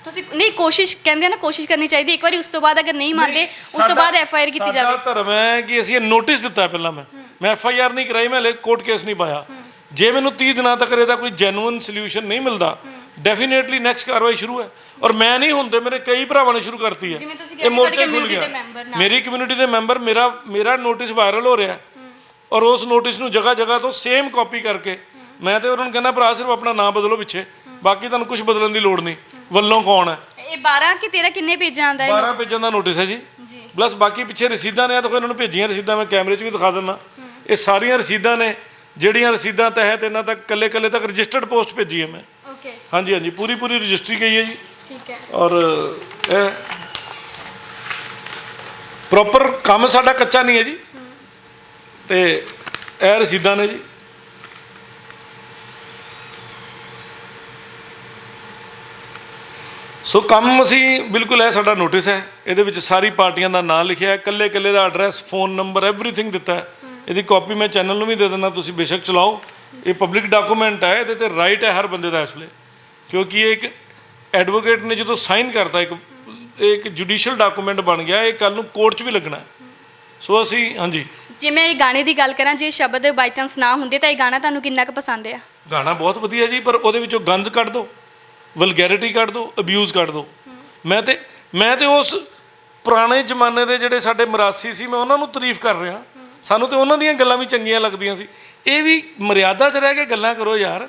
ਤੁਸੀਂ ਨਹੀਂ, ਕੋਸ਼ਿਸ਼ ਕਹਿੰਦੇ ਆ ਨਾ, ਕੋਸ਼ਿਸ਼ ਕਰਨੀ ਚਾਹੀਦੀ ਇੱਕ ਵਾਰੀ, ਉਸ ਤੋਂ ਬਾਅਦ ਅਗਰ ਨਹੀਂ ਮੰਨਦੇ ਉਸ ਤੋਂ ਬਾਅਦ FIR ਕੀਤੀ ਜਾਵੇ। ਸਾਡਾ ਧਰਮ ਹੈ ਕਿ ਅਸੀਂ ਇਹ ਨੋਟਿਸ ਦਿੱਤਾ ਪਹਿਲਾਂ, ਮੈਂ FIR ਨਹੀਂ ਕਰਾਈ, ਮੈਂ ਹਲੇ ਕੋਰਟ ਕੇਸ ਨਹੀਂ ਪਾਇਆ। ਜੇ ਮੈਨੂੰ 30 ਦਿਨਾਂ ਤੱਕ ਇਹਦਾ ਕੋਈ ਜੈਨੂਇਨ ਸੋਲੂਸ਼ਨ ਨਹੀਂ ਮਿਲਦਾ, ਡੈਫੀਨੇਟਲੀ ਨੈਕਸਟ ਕਾਰਵਾਈ ਸ਼ੁਰੂ ਹੈ। ਔਰ ਮੈਂ ਨਹੀਂ ਹੁੰਦੇ, ਮੇਰੇ ਕਈ ਭਰਾਵਾਂ ਨੇ ਸ਼ੁਰੂ ਕਰਤੀ ਹੈ, ਇਹ ਮੋਰਚਾ ਖੁੱਲ ਗਿਆ। ਮੇਰੀ ਕਮਿਊਨਿਟੀ ਦੇ ਮੈਂਬਰ, ਮੇਰਾ ਨੋਟਿਸ ਵਾਇਰਲ ਹੋ ਰਿਹਾ, ਔਰ ਉਸ ਨੋਟਿਸ ਨੂੰ ਜਗ੍ਹਾ ਜਗ੍ਹਾ ਤੋਂ ਸੇਮ ਕਾਪੀ ਕਰਕੇ ਮੈਂ ਤੇ ਉਹਨਾਂ ਨੂੰ ਕਹਿੰਦਾ, ਭਰਾ ਸਿਰਫ ਆਪਣਾ ਨਾਮ ਬਦਲੋ ਪਿੱਛੇ, ਬਾਕੀ ਤੁਹਾਨੂੰ ਕੁਝ ਬਦਲਣ ਦੀ ਲੋੜ ਨਹੀਂ। ਵੱਲੋਂ ਕੌਣ ਹੈ? ਇਹ 12 ਕਿ 13 ਕਿੰਨੇ ਪੇਜਾਂ ਆਂਦਾ ਹੈ? 12 ਪੇਜਾਂ ਦਾ ਨੋਟਿਸ ਹੈ ਜੀ, ਪਲੱਸ ਬਾਕੀ ਪਿੱਛੇ ਰਸੀਦਾਂ ਨੇ। ਆ ਦੇਖੋ ਇਹਨਾਂ ਨੂੰ ਭੇਜੀਆਂ ਰਸੀਦਾਂ, ਮੈਂ ਕੈਮਰੇ 'ਚ ਵੀ ਦਿਖਾ ਦਿੰਦਾ। ਇਹ ਸਾਰੀਆਂ ਰਸੀਦਾਂ ਨੇ, ਜਿਹੜੀਆਂ ਰਸੀਦਾਂ ਤਹਿਤ ਇਹਨਾਂ ਤੱਕ ਕੱਲੇ ਤੱਕ ਰਜਿਸਟਰਡ ਪੋਸਟ ਭੇਜੀ ਹੈ ਮੈਂ। ਓਕੇ, ਹਾਂਜੀ ਹਾਂਜੀ, ਪੂਰੀ ਰਜਿਸਟਰੀ ਗਈ ਹੈ ਜੀ। ਠੀਕ ਹੈ। ਔਰ ਇਹ ਪ੍ਰੋਪਰ ਕੰਮ ਸਾਡਾ ਕੱਚਾ ਨਹੀਂ ਹੈ ਜੀ, ਤੇ ਇਹ ਰਸੀਦਾਂ ਨੇ ਜੀ। ਸੋ ਕੰਮ ਅਸੀਂ ਬਿਲਕੁਲ, ਇਹ ਸਾਡਾ ਨੋਟਿਸ ਹੈ, ਇਹਦੇ ਵਿੱਚ ਸਾਰੀ ਪਾਰਟੀਆਂ ਦਾ ਨਾਮ ਲਿਖਿਆ ਹੈ, ਕੱਲੇ ਦਾ ਐਡਰੈਸ, ਫੋਨ ਨੰਬਰ, ਐਵਰੀਥਿੰਗ ਦਿੱਤਾ ਹੈ। ਇਹਦੀ ਕਾਪੀ ਮੈਂ ਚੈਨਲ ਨੂੰ ਵੀ ਦੇ ਦਿੰਦਾ, ਤੁਸੀਂ ਬੇਸ਼ੱਕ ਚਲਾਓ। ਇਹ ਪਬਲਿਕ ਡਾਕੂਮੈਂਟ ਹੈ, ਇਹਦੇ ਤੇ ਰਾਈਟ ਹੈ ਹਰ ਬੰਦੇ ਦਾ ਇਸ ਵੇਲੇ, ਕਿਉਂਕਿ ਇਹ ਇੱਕ ਐਡਵੋਕੇਟ ਨੇ ਜਦੋਂ ਸਾਈਨ ਕਰਤਾ, ਇੱਕ ਜੁਡੀਸ਼ੀਅਲ ਡਾਕੂਮੈਂਟ ਬਣ ਗਿਆ, ਇਹ ਕੱਲ ਨੂੰ ਕੋਰਟ 'ਚ ਵੀ ਲੱਗਣਾ। ਸੋ ਅਸੀਂ, ਹਾਂਜੀ, ਜੇ ਮੈਂ ਇਹ ਗਾਣੇ ਦੀ ਗੱਲ ਕਰਾਂ, ਜੇ ਸ਼ਬਦ ਬਾਈ ਚਾਂਸ ਨਾ ਹੁੰਦੇ ਤਾਂ ਇਹ ਗਾਣਾ ਤੁਹਾਨੂੰ ਕਿੰਨਾ ਕੁ ਪਸੰਦ ਆ? ਗਾਣਾ ਬਹੁਤ ਵਧੀਆ ਜੀ, ਪਰ ਉਹਦੇ ਵਿੱਚੋਂ ਗੰਜ ਕੱਢ ਦਿਓ, ਵਲਗੈਰਿਟੀ ਕੱਢ ਦਿਓ, ਅਬਿਊਜ਼ ਕੱਢ ਦਿਓ। ਮੈਂ ਤੇ ਉਸ ਪੁਰਾਣੇ ਜ਼ਮਾਨੇ ਦੇ ਜਿਹੜੇ ਸਾਡੇ ਮਰਾਸੀ ਸੀ, ਮੈਂ ਉਹਨਾਂ ਨੂੰ ਤਾਰੀਫ ਕਰ ਰਿਹਾ। ਸਾਨੂੰ ਤੇ ਉਹਨਾਂ ਦੀਆਂ ਗੱਲਾਂ ਵੀ ਚੰਗੀਆਂ ਲੱਗਦੀਆਂ ਸੀ। ਇਹ ਵੀ ਮਰਿਆਦਾ 'ਚ ਰਹਿ ਕੇ ਗੱਲਾਂ ਕਰੋ ਯਾਰ।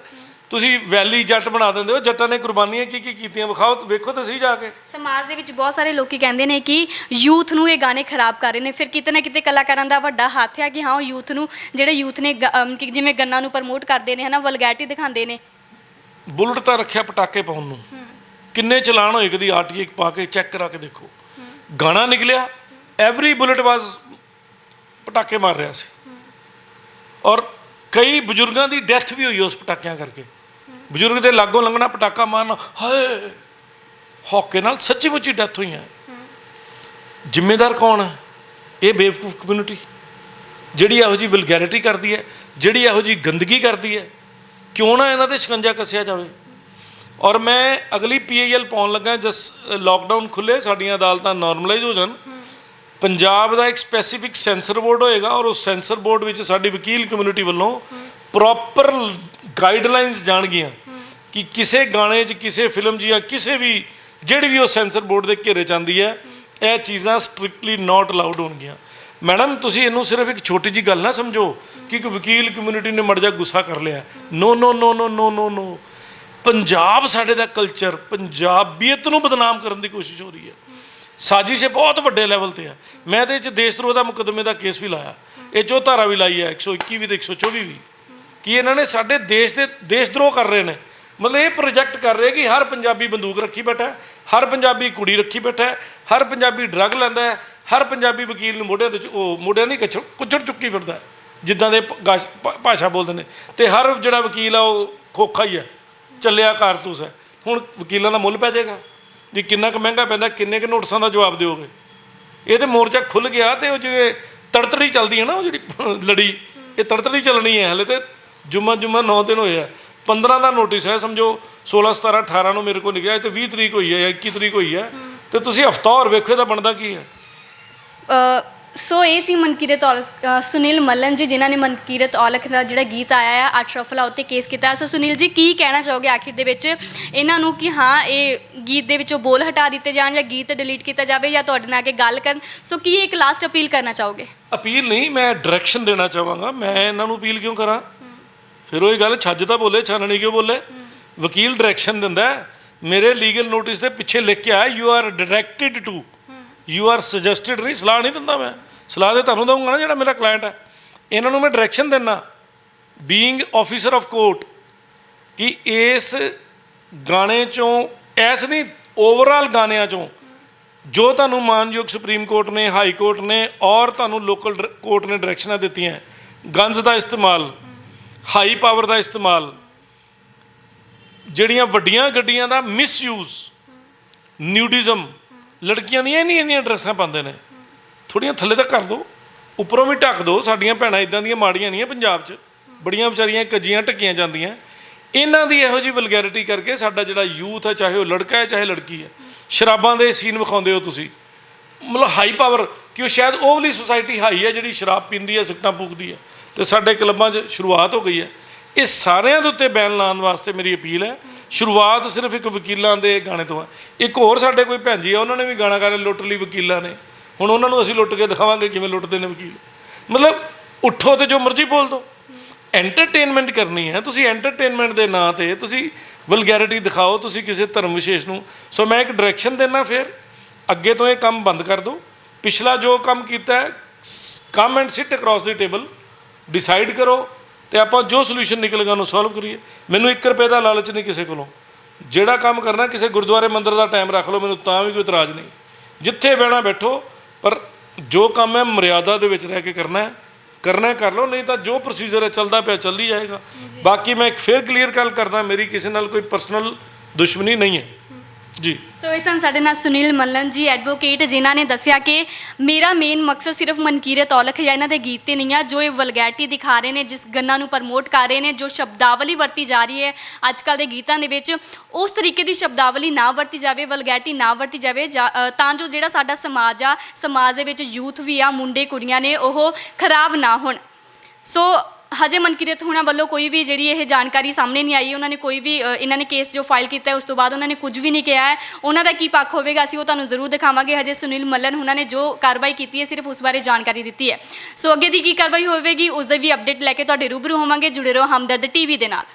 ਤੁਸੀਂ ਵੈਲੀ ਜੱਟ ਬਣਾ ਦਿੰਦੇ ਹੋ, ਜੱਟਾਂ ਨੇ ਕੁਰਬਾਨੀਆਂ ਕੀ ਕੀਤੀਆਂ ਵਿਖਾਓ, ਵੇਖੋ ਤਾਂ ਸਹੀ ਜਾ ਕੇ। ਸਮਾਜ ਦੇ ਵਿੱਚ ਬਹੁਤ ਸਾਰੇ ਲੋਕੀ ਕਹਿੰਦੇ ਨੇ ਕਿ ਯੂਥ ਨੂੰ ਇਹ ਗਾਣੇ ਖਰਾਬ ਕਰ ਰਹੇ ਨੇ, ਫਿਰ ਕਿਤੇ ਨਾ ਕਿਤੇ ਕਲਾਕਾਰਾਂ ਦਾ ਵੱਡਾ ਹੱਥ ਹੈ ਕਿ ਹਾਂ, ਉਹ ਯੂਥ ਨੂੰ, ਜਿਹੜੇ ਯੂਥ ਨੇ ਜਿਵੇਂ ਗੰਨਾਂ ਨੂੰ ਪ੍ਰਮੋਟ ਕਰਦੇ ਨੇ, ਹੈ ਨਾ, ਵਲਗੈਰਿਟੀ ਦਿਖਾਉਂਦੇ ਨੇ। ਬੁਲਟ ਤਾਂ ਰੱਖਿਆ ਪਟਾਕੇ ਪਾਉਣ ਨੂੰ, ਕਿੰਨੇ ਚਲਾਨ ਹੋਏ ਕਦੀ RTA ਪਾ ਕੇ ਚੈੱਕ ਕਰਾ ਕੇ ਦੇਖੋ। ਗਾਣਾ ਨਿਕਲਿਆ, ਐਵਰੀ ਬੁਲਟ ਵਾਜ਼ ਪਟਾਕੇ ਮਾਰ ਰਿਹਾ ਸੀ, ਔਰ ਕਈ ਬਜ਼ੁਰਗਾਂ ਦੀ ਡੈਥ ਵੀ ਹੋਈ ਉਸ ਪਟਾਕਿਆਂ ਕਰਕੇ। ਬਜ਼ੁਰਗ ਦੇ ਲਾਗੋਂ ਲੰਘਣਾ, ਪਟਾਕਾ ਮਾਰਨਾ, ਹਾਏ, ਹੌਕੇ ਨਾਲ ਸੱਚੀ ਮੁੱਚੀ ਡੈਥ ਹੋਈਆਂ। ਜ਼ਿੰਮੇਦਾਰ ਕੌਣ ਹੈ? ਇਹ ਬੇਵਕੂਫ ਕਮਿਊਨਿਟੀ ਜਿਹੜੀ ਇਹੋ ਜਿਹੀ ਵਲਗੈਰਿਟੀ ਕਰਦੀ ਹੈ, ਜਿਹੜੀ ਇਹੋ ਜਿਹੀ ਗੰਦਗੀ ਕਰਦੀ ਹੈ। ਕਿਉਂ ਨਾ ਇਹਨਾਂ 'ਤੇ ਸ਼ਿਕੰਜਾ ਕੱਸਿਆ ਜਾਵੇ। ਔਰ ਮੈਂ ਅਗਲੀ PIL ਪਾਉਣ ਲੱਗਾ, ਜਸ ਲੋਕਡਾਊਨ ਖੁੱਲ੍ਹੇ, ਸਾਡੀਆਂ ਅਦਾਲਤਾਂ ਨੋਰਮਲਾਈਜ਼ ਹੋ ਜਾਣ, ਪੰਜਾਬ ਦਾ ਇੱਕ ਸਪੈਸੀਫਿਕ ਸੈਂਸਰ ਬੋਰਡ ਹੋਏਗਾ, ਔਰ ਉਸ ਸੈਂਸਰ ਬੋਰਡ ਵਿੱਚ ਸਾਡੀ ਵਕੀਲ ਕਮਿਊਨਿਟੀ ਵੱਲੋਂ ਪ੍ਰੋਪਰ ਗਾਈਡਲਾਈਨਸ ਜਾਣਗੀਆਂ ਕਿ ਕਿਸੇ ਗਾਣੇ 'ਚ, ਕਿਸੇ ਫਿਲਮ 'ਚ, ਜਾਂ ਕਿਸੇ ਵੀ, ਜਿਹੜੀ ਵੀ ਉਹ ਸੈਂਸਰ ਬੋਰਡ ਦੇ ਘੇਰੇ 'ਚ ਆਉਂਦੀ ਹੈ, ਇਹ ਚੀਜ਼ਾਂ ਸਟ੍ਰਿਕਟਲੀ ਨਾਟ ਅਲਾਉਡ ਹੋਣਗੀਆਂ। ਮੈਡਮ, ਤੁਸੀਂ ਇਹਨੂੰ ਸਿਰਫ ਇੱਕ ਛੋਟੀ ਜਿਹੀ ਗੱਲ ਨਾ ਸਮਝੋ ਕਿ ਇੱਕ ਵਕੀਲ ਕਮਿਊਨਿਟੀ ਨੇ ਮੜ ਜਾ ਗੁੱਸਾ ਕਰ ਲਿਆ। ਨੋ ਨੋ ਨੋ ਨੋ ਨੋ ਨੋ ਨੋ, ਪੰਜਾਬ ਸਾਡੇ ਦਾ ਕਲਚਰ, ਪੰਜਾਬੀਅਤ ਨੂੰ ਬਦਨਾਮ ਕਰਨ ਦੀ ਕੋਸ਼ਿਸ਼ ਹੋ ਰਹੀ ਹੈ। ਸਾਜ਼ਿਸ਼ ਬਹੁਤ ਵੱਡੇ ਲੈਵਲ ਤੇ ਹੈ। ਮੈਂ ਤੇ ਇਹ 'ਚ ਦੇਸ਼ ਧਰੋਹ ਦਾ ਮੁਕੱਦਮੇ ਦਾ ਕੇਸ ਵੀ ਲਾਇਆ, ਇਹ 'ਚੋਂ ਧਾਰਾ ਵੀ ਲਾਈ ਹੈ, 121 ਵੀ ਤੇ 124 ਵੀ, ਕਿ ਇਹਨਾਂ ਨੇ ਸਾਡੇ ਦੇਸ਼ ਦੇ ਦੇਸ਼ ਧਰੋਹ ਕਰ ਰਹੇ ਨੇ। ਮਤਲਬ ਇਹ ਪ੍ਰੋਜੈਕਟ ਕਰ ਰਹੇ ਕਿ ਹਰ ਪੰਜਾਬੀ ਬੰਦੂਕ ਰੱਖੀ ਬੈਠਾ ਹੈ, ਹਰ ਪੰਜਾਬੀ ਕੁੜੀ ਰੱਖੀ ਬੈਠਾ ਹੈ, ਹਰ ਪੰਜਾਬੀ ਡਰੱਗ ਲੈਂਦਾ ਹੈ, ਹਰ ਪੰਜਾਬੀ ਵਕੀਲ ਨੂੰ ਮੋਢਿਆਂ 'ਤੇ ਮੋਢਿਆਂ ਨਹੀਂ ਕੁੱਛੜ ਚੁੱਕੀ ਫਿਰਦਾ, ਜਿੱਦਾਂ ਦੇ ਭਾਸ਼ਾ ਬੋਲਦੇ ਨੇ, ਤੇ ਹਰ ਜਿਹੜਾ ਵਕੀਲ ਆ ਉਹ ਖੋਖਾ ਹੀ ਹੈ, ਚੱਲਿਆ ਕਾਰਤੂਸ ਹੈ। ਹੁਣ ਵਕੀਲਾਂ ਦਾ ਮੁੱਲ ਪੈ ਜਾਏਗਾ ਜੀ, ਕਿੰਨਾ ਕੁ ਮਹਿੰਗਾ ਪੈਂਦਾ, ਕਿੰਨੇ ਕੁ ਨੋਟਿਸਾਂ ਦਾ ਜਵਾਬ ਦਿਓਗੇ। ਇਹ ਤਾਂ ਮੋਰਚਾ ਖੁੱਲ੍ਹ ਗਿਆ, ਤੇ ਉਹ ਜਿਵੇਂ ਤੜਤੜੀ ਚੱਲਦੀ ਹੈ ਨਾ, ਉਹ ਜਿਹੜੀ ਲੜੀ, ਇਹ ਤੜਤੜੀ ਚੱਲਣੀ ਹੈ। ਹਲੇ ਤਾਂ ਜੁਮਾ 9 ਦਿਨ ਹੋਏ ਆ, 15 ਦਾ ਨੋਟਿਸ ਹੈ, ਸਮਝੋ 16, 17, 18 ਨੂੰ ਮੇਰੇ ਕੋਲ ਨਿਕਲਿਆ, ਤੇ 20 ਤਰੀਕ ਹੋਈ ਹੈ ਜਾਂ 21 ਤਰੀਕ ਹੋਈ ਹੈ, ਤੇ ਤੁਸੀਂ ਹਫਤਾ ਹੋਰ ਵੇਖੋ ਇਹਦਾ ਬਣਦਾ ਕੀ ਹੈ। ਸੋ ਇਹ ਸੀ ਮਨਕੀਰਤ ਔਲਖ, ਸੁਨੀਲ ਮੱਲਨ ਜੀ ਜਿਨ੍ਹਾਂ ਨੇ ਮਨਕੀਰਤ ਔਲਖ ਦਾ ਜਿਹੜਾ ਗੀਤ ਆਇਆ ਆ 8 ਰਫਲਾ ਉੱਤੇ ਕੇਸ ਕੀਤਾ। ਸੋ ਸੁਨੀਲ ਜੀ ਕੀ ਕਹਿਣਾ ਚਾਹੋਗੇ ਆਖਿਰ ਦੇ ਵਿੱਚ ਇਹਨਾਂ ਨੂੰ ਕਿ ਹਾਂ ਇਹ ਗੀਤ ਦੇ ਵਿੱਚੋਂ ਬੋਲ ਹਟਾ ਦਿੱਤੇ ਜਾਣ ਜਾਂ ਗੀਤ ਡਿਲੀਟ ਕੀਤਾ ਜਾਵੇ ਜਾਂ ਤੁਹਾਡੇ ਨਾਲ ਆ ਕੇ ਗੱਲ ਕਰਨ? ਸੋ ਕੀ ਇੱਕ ਲਾਸਟ ਅਪੀਲ ਕਰਨਾ ਚਾਹੋਗੇ? ਅਪੀਲ ਨਹੀਂ, ਮੈਂ ਡਾਇਰੈਕਸ਼ਨ ਦੇਣਾ ਚਾਹਾਂਗਾ। ਮੈਂ ਇਹਨਾਂ ਨੂੰ ਅਪੀਲ ਕਿਉਂ ਕਰਾਂ? ਫਿਰ ਉਹੀ ਗੱਲ, ਛੱਜ ਤਾਂ ਬੋਲੇ ਛਾਨਣੀ ਕਿਉਂ ਬੋਲੇ। ਵਕੀਲ ਡਾਇਰੈਕਸ਼ਨ ਦਿੰਦਾ, ਮੇਰੇ ਲੀਗਲ ਨੋਟਿਸ ਦੇ ਪਿੱਛੇ ਲਿਖ ਕੇ ਆਇਆ you are directed to, you are suggested ਨਹੀਂ, ਸਲਾਹ ਨਹੀਂ ਦਿੰਦਾ ਮੈਂ। ਸਲਾਹ ਤਾਂ ਤੁਹਾਨੂੰ ਦਊਂਗਾ ਨਾ ਜਿਹੜਾ ਮੇਰਾ ਕਲਾਇੰਟ ਹੈ। ਇਹਨਾਂ ਨੂੰ ਮੈਂ ਡਾਇਰੈਕਸ਼ਨ ਦਿੰਦਾ ਬੀਇੰਗ ਆਫਿਸਰ ਆਫ ਕੋਰਟ ਕਿ ਇਸ ਗਾਣੇ 'ਚੋਂ ਐਸ ਨਹੀਂ ਓਵਰਆਲ ਗਾਣਿਆਂ 'ਚੋਂ ਜੋ ਤੁਹਾਨੂੰ ਮਾਨਯੋਗ ਸੁਪਰੀਮ ਕੋਰਟ ਨੇ, ਹਾਈ ਕੋਰਟ ਨੇ ਔਰ ਤੁਹਾਨੂੰ ਲੋਕਲ ਕੋਰਟ ਨੇ ਡਾਇਰੈਕਸ਼ਨਾਂ ਦਿੱਤੀਆਂ, ਗਨਜ਼ ਦਾ ਇਸਤੇਮਾਲ, ਹਾਈ ਪਾਵਰ ਦਾ ਇਸਤੇਮਾਲ, ਜਿਹੜੀਆਂ ਵੱਡੀਆਂ ਗੱਡੀਆਂ ਦਾ ਮਿਸਯੂਜ਼, ਨਿਊਡਿਜ਼ਮ, ਲੜਕੀਆਂ ਦੀਆਂ ਇੰਨੀਆਂ ਡਰੈਸਾਂ ਪਾਉਂਦੇ ਨੇ, ਥੋੜ੍ਹੀਆਂ ਥੱਲੇ ਤੱਕ ਕਰ ਦਿਓ, ਉੱਪਰੋਂ ਵੀ ਢੱਕ ਦਿਓ। ਸਾਡੀਆਂ ਭੈਣਾਂ ਇੱਦਾਂ ਦੀਆਂ ਮਾੜੀਆਂ ਨਹੀਂ ਹੈ ਪੰਜਾਬ 'ਚ, ਬੜੀਆਂ ਵਿਚਾਰੀਆਂ ਕੱਜੀਆਂ ਢੱਕੀਆਂ ਜਾਂਦੀਆਂ। ਇਹਨਾਂ ਦੀ ਇਹੋ ਜਿਹੀ ਵਲਗੈਰਿਟੀ ਕਰਕੇ ਸਾਡਾ ਜਿਹੜਾ ਯੂਥ ਹੈ, ਚਾਹੇ ਉਹ ਲੜਕਾ ਹੈ ਚਾਹੇ ਲੜਕੀ ਹੈ, ਸ਼ਰਾਬਾਂ ਦੇ ਸੀਨ ਵਿਖਾਉਂਦੇ ਹੋ ਤੁਸੀਂ, ਮਤਲਬ ਹਾਈ ਪਾਵਰ ਕਿ ਉਹ ਸ਼ਾਇਦ ਉਹ ਵਾਲੀ ਸੁਸਾਇਟੀ ਹਾਈ ਹੈ ਜਿਹੜੀ ਸ਼ਰਾਬ ਪੀਂਦੀ ਹੈ, ਸਿਗਰਟਾਂ ਫੂਕਦੀ ਹੈ, ਅਤੇ ਸਾਡੇ ਕਲੱਬਾਂ 'ਚ ਸ਼ੁਰੂਆਤ ਹੋ ਗਈ ਹੈ। ਇਹ ਸਾਰਿਆਂ ਦੇ ਉੱਤੇ ਬੈਨ ਲਾਉਣ ਵਾਸਤੇ ਮੇਰੀ ਅਪੀਲ ਹੈ। ਸ਼ੁਰੂਆਤ ਸਿਰਫ ਇੱਕ ਵਕੀਲਾਂ ਦੇ ਗਾਣੇ ਤੋਂ ਹੈ। ਇੱਕ ਹੋਰ ਸਾਡੇ ਕੋਈ ਭੈਣ ਜੀ ਆ, ਉਹਨਾਂ ਨੇ ਵੀ ਗਾਣਾ ਗਾ ਲੁੱਟ ਲਈ ਵਕੀਲਾਂ ਨੇ, ਹੁਣ ਉਹਨਾਂ ਨੂੰ ਅਸੀਂ ਲੁੱਟ ਕੇ ਦਿਖਾਵਾਂਗੇ ਕਿਵੇਂ ਲੁੱਟਦੇ ਨੇ ਵਕੀਲ। ਮਤਲਬ ਉੱਠੋ ਤੇ ਜੋ ਮਰਜ਼ੀ ਬੋਲ ਦਿਓ, ਐਂਟਰਟੇਨਮੈਂਟ ਕਰਨੀ ਹੈ ਤੁਸੀਂ, ਐਂਟਰਟੇਨਮੈਂਟ ਦੇ ਨਾਂ 'ਤੇ ਤੁਸੀਂ ਵਲਗੈਰਿਟੀ ਦਿਖਾਓ ਤੁਸੀਂ ਕਿਸੇ ਧਰਮ ਵਿਸ਼ੇਸ਼ ਨੂੰ। ਸੋ ਮੈਂ ਇੱਕ ਡਾਇਰੈਕਸ਼ਨ ਦਿੰਦਾ, ਫਿਰ ਅੱਗੇ ਤੋਂ ਇਹ ਕੰਮ ਬੰਦ ਕਰ ਦਿਓ। ਪਿਛਲਾ ਜੋ ਕੰਮ ਕੀਤਾ ਹੈ, come and sit ਅਕਰੋਸ the table, decide ਕਰੋ ਅਤੇ ਆਪਾਂ ਜੋ ਸੋਲਿਊਸ਼ਨ ਨਿਕਲੇਗਾ ਉਹਨੂੰ ਸੋਲਵ ਕਰੀਏ। ਮੈਨੂੰ 1 ਰੁਪਏ ਦਾ ਲਾਲਚ ਨਹੀਂ ਕਿਸੇ ਕੋਲੋਂ। ਜਿਹੜਾ ਕੰਮ ਕਰਨਾ ਕਿਸੇ ਗੁਰਦੁਆਰੇ ਮੰਦਿਰ ਦਾ ਟਾਈਮ ਰੱਖ ਲਓ, ਮੈਨੂੰ ਤਾਂ ਵੀ ਕੋਈ ਇਤਰਾਜ਼ ਨਹੀਂ। ਜਿੱਥੇ ਬਹਿਣਾ ਬੈਠੋ, ਪਰ ਜੋ ਕੰਮ ਹੈ ਮਰਿਆਦਾ ਦੇ ਵਿੱਚ ਰਹਿ ਕੇ ਕਰਨਾ ਕਰ ਲਓ, ਨਹੀਂ ਤਾਂ ਜੋ ਪ੍ਰੋਸੀਜਰ ਹੈ ਚੱਲਦਾ ਪਿਆ ਚੱਲੀ ਜਾਏਗਾ। ਬਾਕੀ ਮੈਂ ਫਿਰ ਕਲੀਅਰ ਗੱਲ ਕਰਦਾ, ਮੇਰੀ ਕਿਸੇ ਨਾਲ ਕੋਈ ਪਰਸਨਲ ਦੁਸ਼ਮਣੀ ਨਹੀਂ ਹੈ ਜੀ। ਸੋ ਇਹ ਸਨ ਸਾਡੇ ਨਾਲ ਸੁਨੀਲ ਮੱਲਨ ਜੀ, ਐਡਵੋਕੇਟ, ਜਿਨ੍ਹਾਂ ਨੇ ਦੱਸਿਆ ਕਿ ਮੇਰਾ ਮੇਨ ਮਕਸਦ ਸਿਰਫ ਮਨਕੀਰਤ ਔਲਖ ਜਾਂ ਇਹਨਾਂ ਦੇ ਗੀਤ 'ਤੇ ਨਹੀਂ ਆ। ਜੋ ਇਹ ਵਲਗੈਰਿਟੀ ਦਿਖਾ ਰਹੇ ਨੇ, ਜਿਸ ਗੰਨਾਂ ਨੂੰ ਪ੍ਰਮੋਟ ਕਰ ਰਹੇ ਨੇ, ਜੋ ਸ਼ਬਦਾਵਲੀ ਵਰਤੀ ਜਾ ਰਹੀ ਹੈ ਅੱਜ ਕੱਲ੍ਹ ਦੇ ਗੀਤਾਂ ਦੇ ਵਿੱਚ, ਉਸ ਤਰੀਕੇ ਦੀ ਸ਼ਬਦਾਵਲੀ ਨਾ ਵਰਤੀ ਜਾਵੇ, ਵਲਗੈਰਿਟੀ ਨਾ ਵਰਤੀ ਜਾਵੇ, ਤਾਂ ਜੋ ਜਿਹੜਾ ਸਾਡਾ ਸਮਾਜ ਆ, ਸਮਾਜ ਦੇ ਵਿੱਚ ਯੂਥ ਵੀ ਆ, ਮੁੰਡੇ ਕੁੜੀਆਂ ਨੇ, ਉਹ ਖਰਾਬ ਨਾ ਹੋਣ। ਸੋ ਹਜੇ ਮਨਕੀਰਤ ਹੋਣਾ ਵੱਲੋਂ ਕੋਈ ਵੀ ਜਿਹੜੀ ਇਹ ਜਾਣਕਾਰੀ ਸਾਹਮਣੇ ਨਹੀਂ ਆਈ। ਉਹਨਾਂ ਨੇ ਕੋਈ ਵੀ ਇਹਨਾਂ ਨੇ ਕੇਸ ਜੋ ਫਾਈਲ ਕੀਤਾ ਉਸ ਤੋਂ ਬਾਅਦ ਉਹਨਾਂ ਨੇ ਕੁਝ ਵੀ ਨਹੀਂ ਕਿਹਾ ਹੈ। ਉਹਨਾਂ ਦਾ ਕੀ ਪੱਖ ਹੋਵੇਗਾ ਅਸੀਂ ਉਹ ਤੁਹਾਨੂੰ ਜ਼ਰੂਰ ਦਿਖਾਵਾਂਗੇ। ਹਜੇ ਸੁਨੀਲ ਮੱਲਨ ਉਹਨਾਂ ਨੇ ਜੋ ਕਾਰਵਾਈ ਕੀਤੀ ਹੈ ਸਿਰਫ ਉਸ ਬਾਰੇ ਜਾਣਕਾਰੀ ਦਿੱਤੀ ਹੈ। ਸੋ ਅੱਗੇ ਦੀ ਕੀ ਕਾਰਵਾਈ ਹੋਵੇਗੀ ਉਸ ਦੀ ਵੀ ਅਪਡੇਟ ਲੈ ਕੇ ਤੁਹਾਡੇ ਰੂਬਰੂ ਹੋਵਾਂਗੇ। ਜੁੜੇ ਰਹੋ ਹਮਦਰਦ TV ਦੇ ਨਾਲ।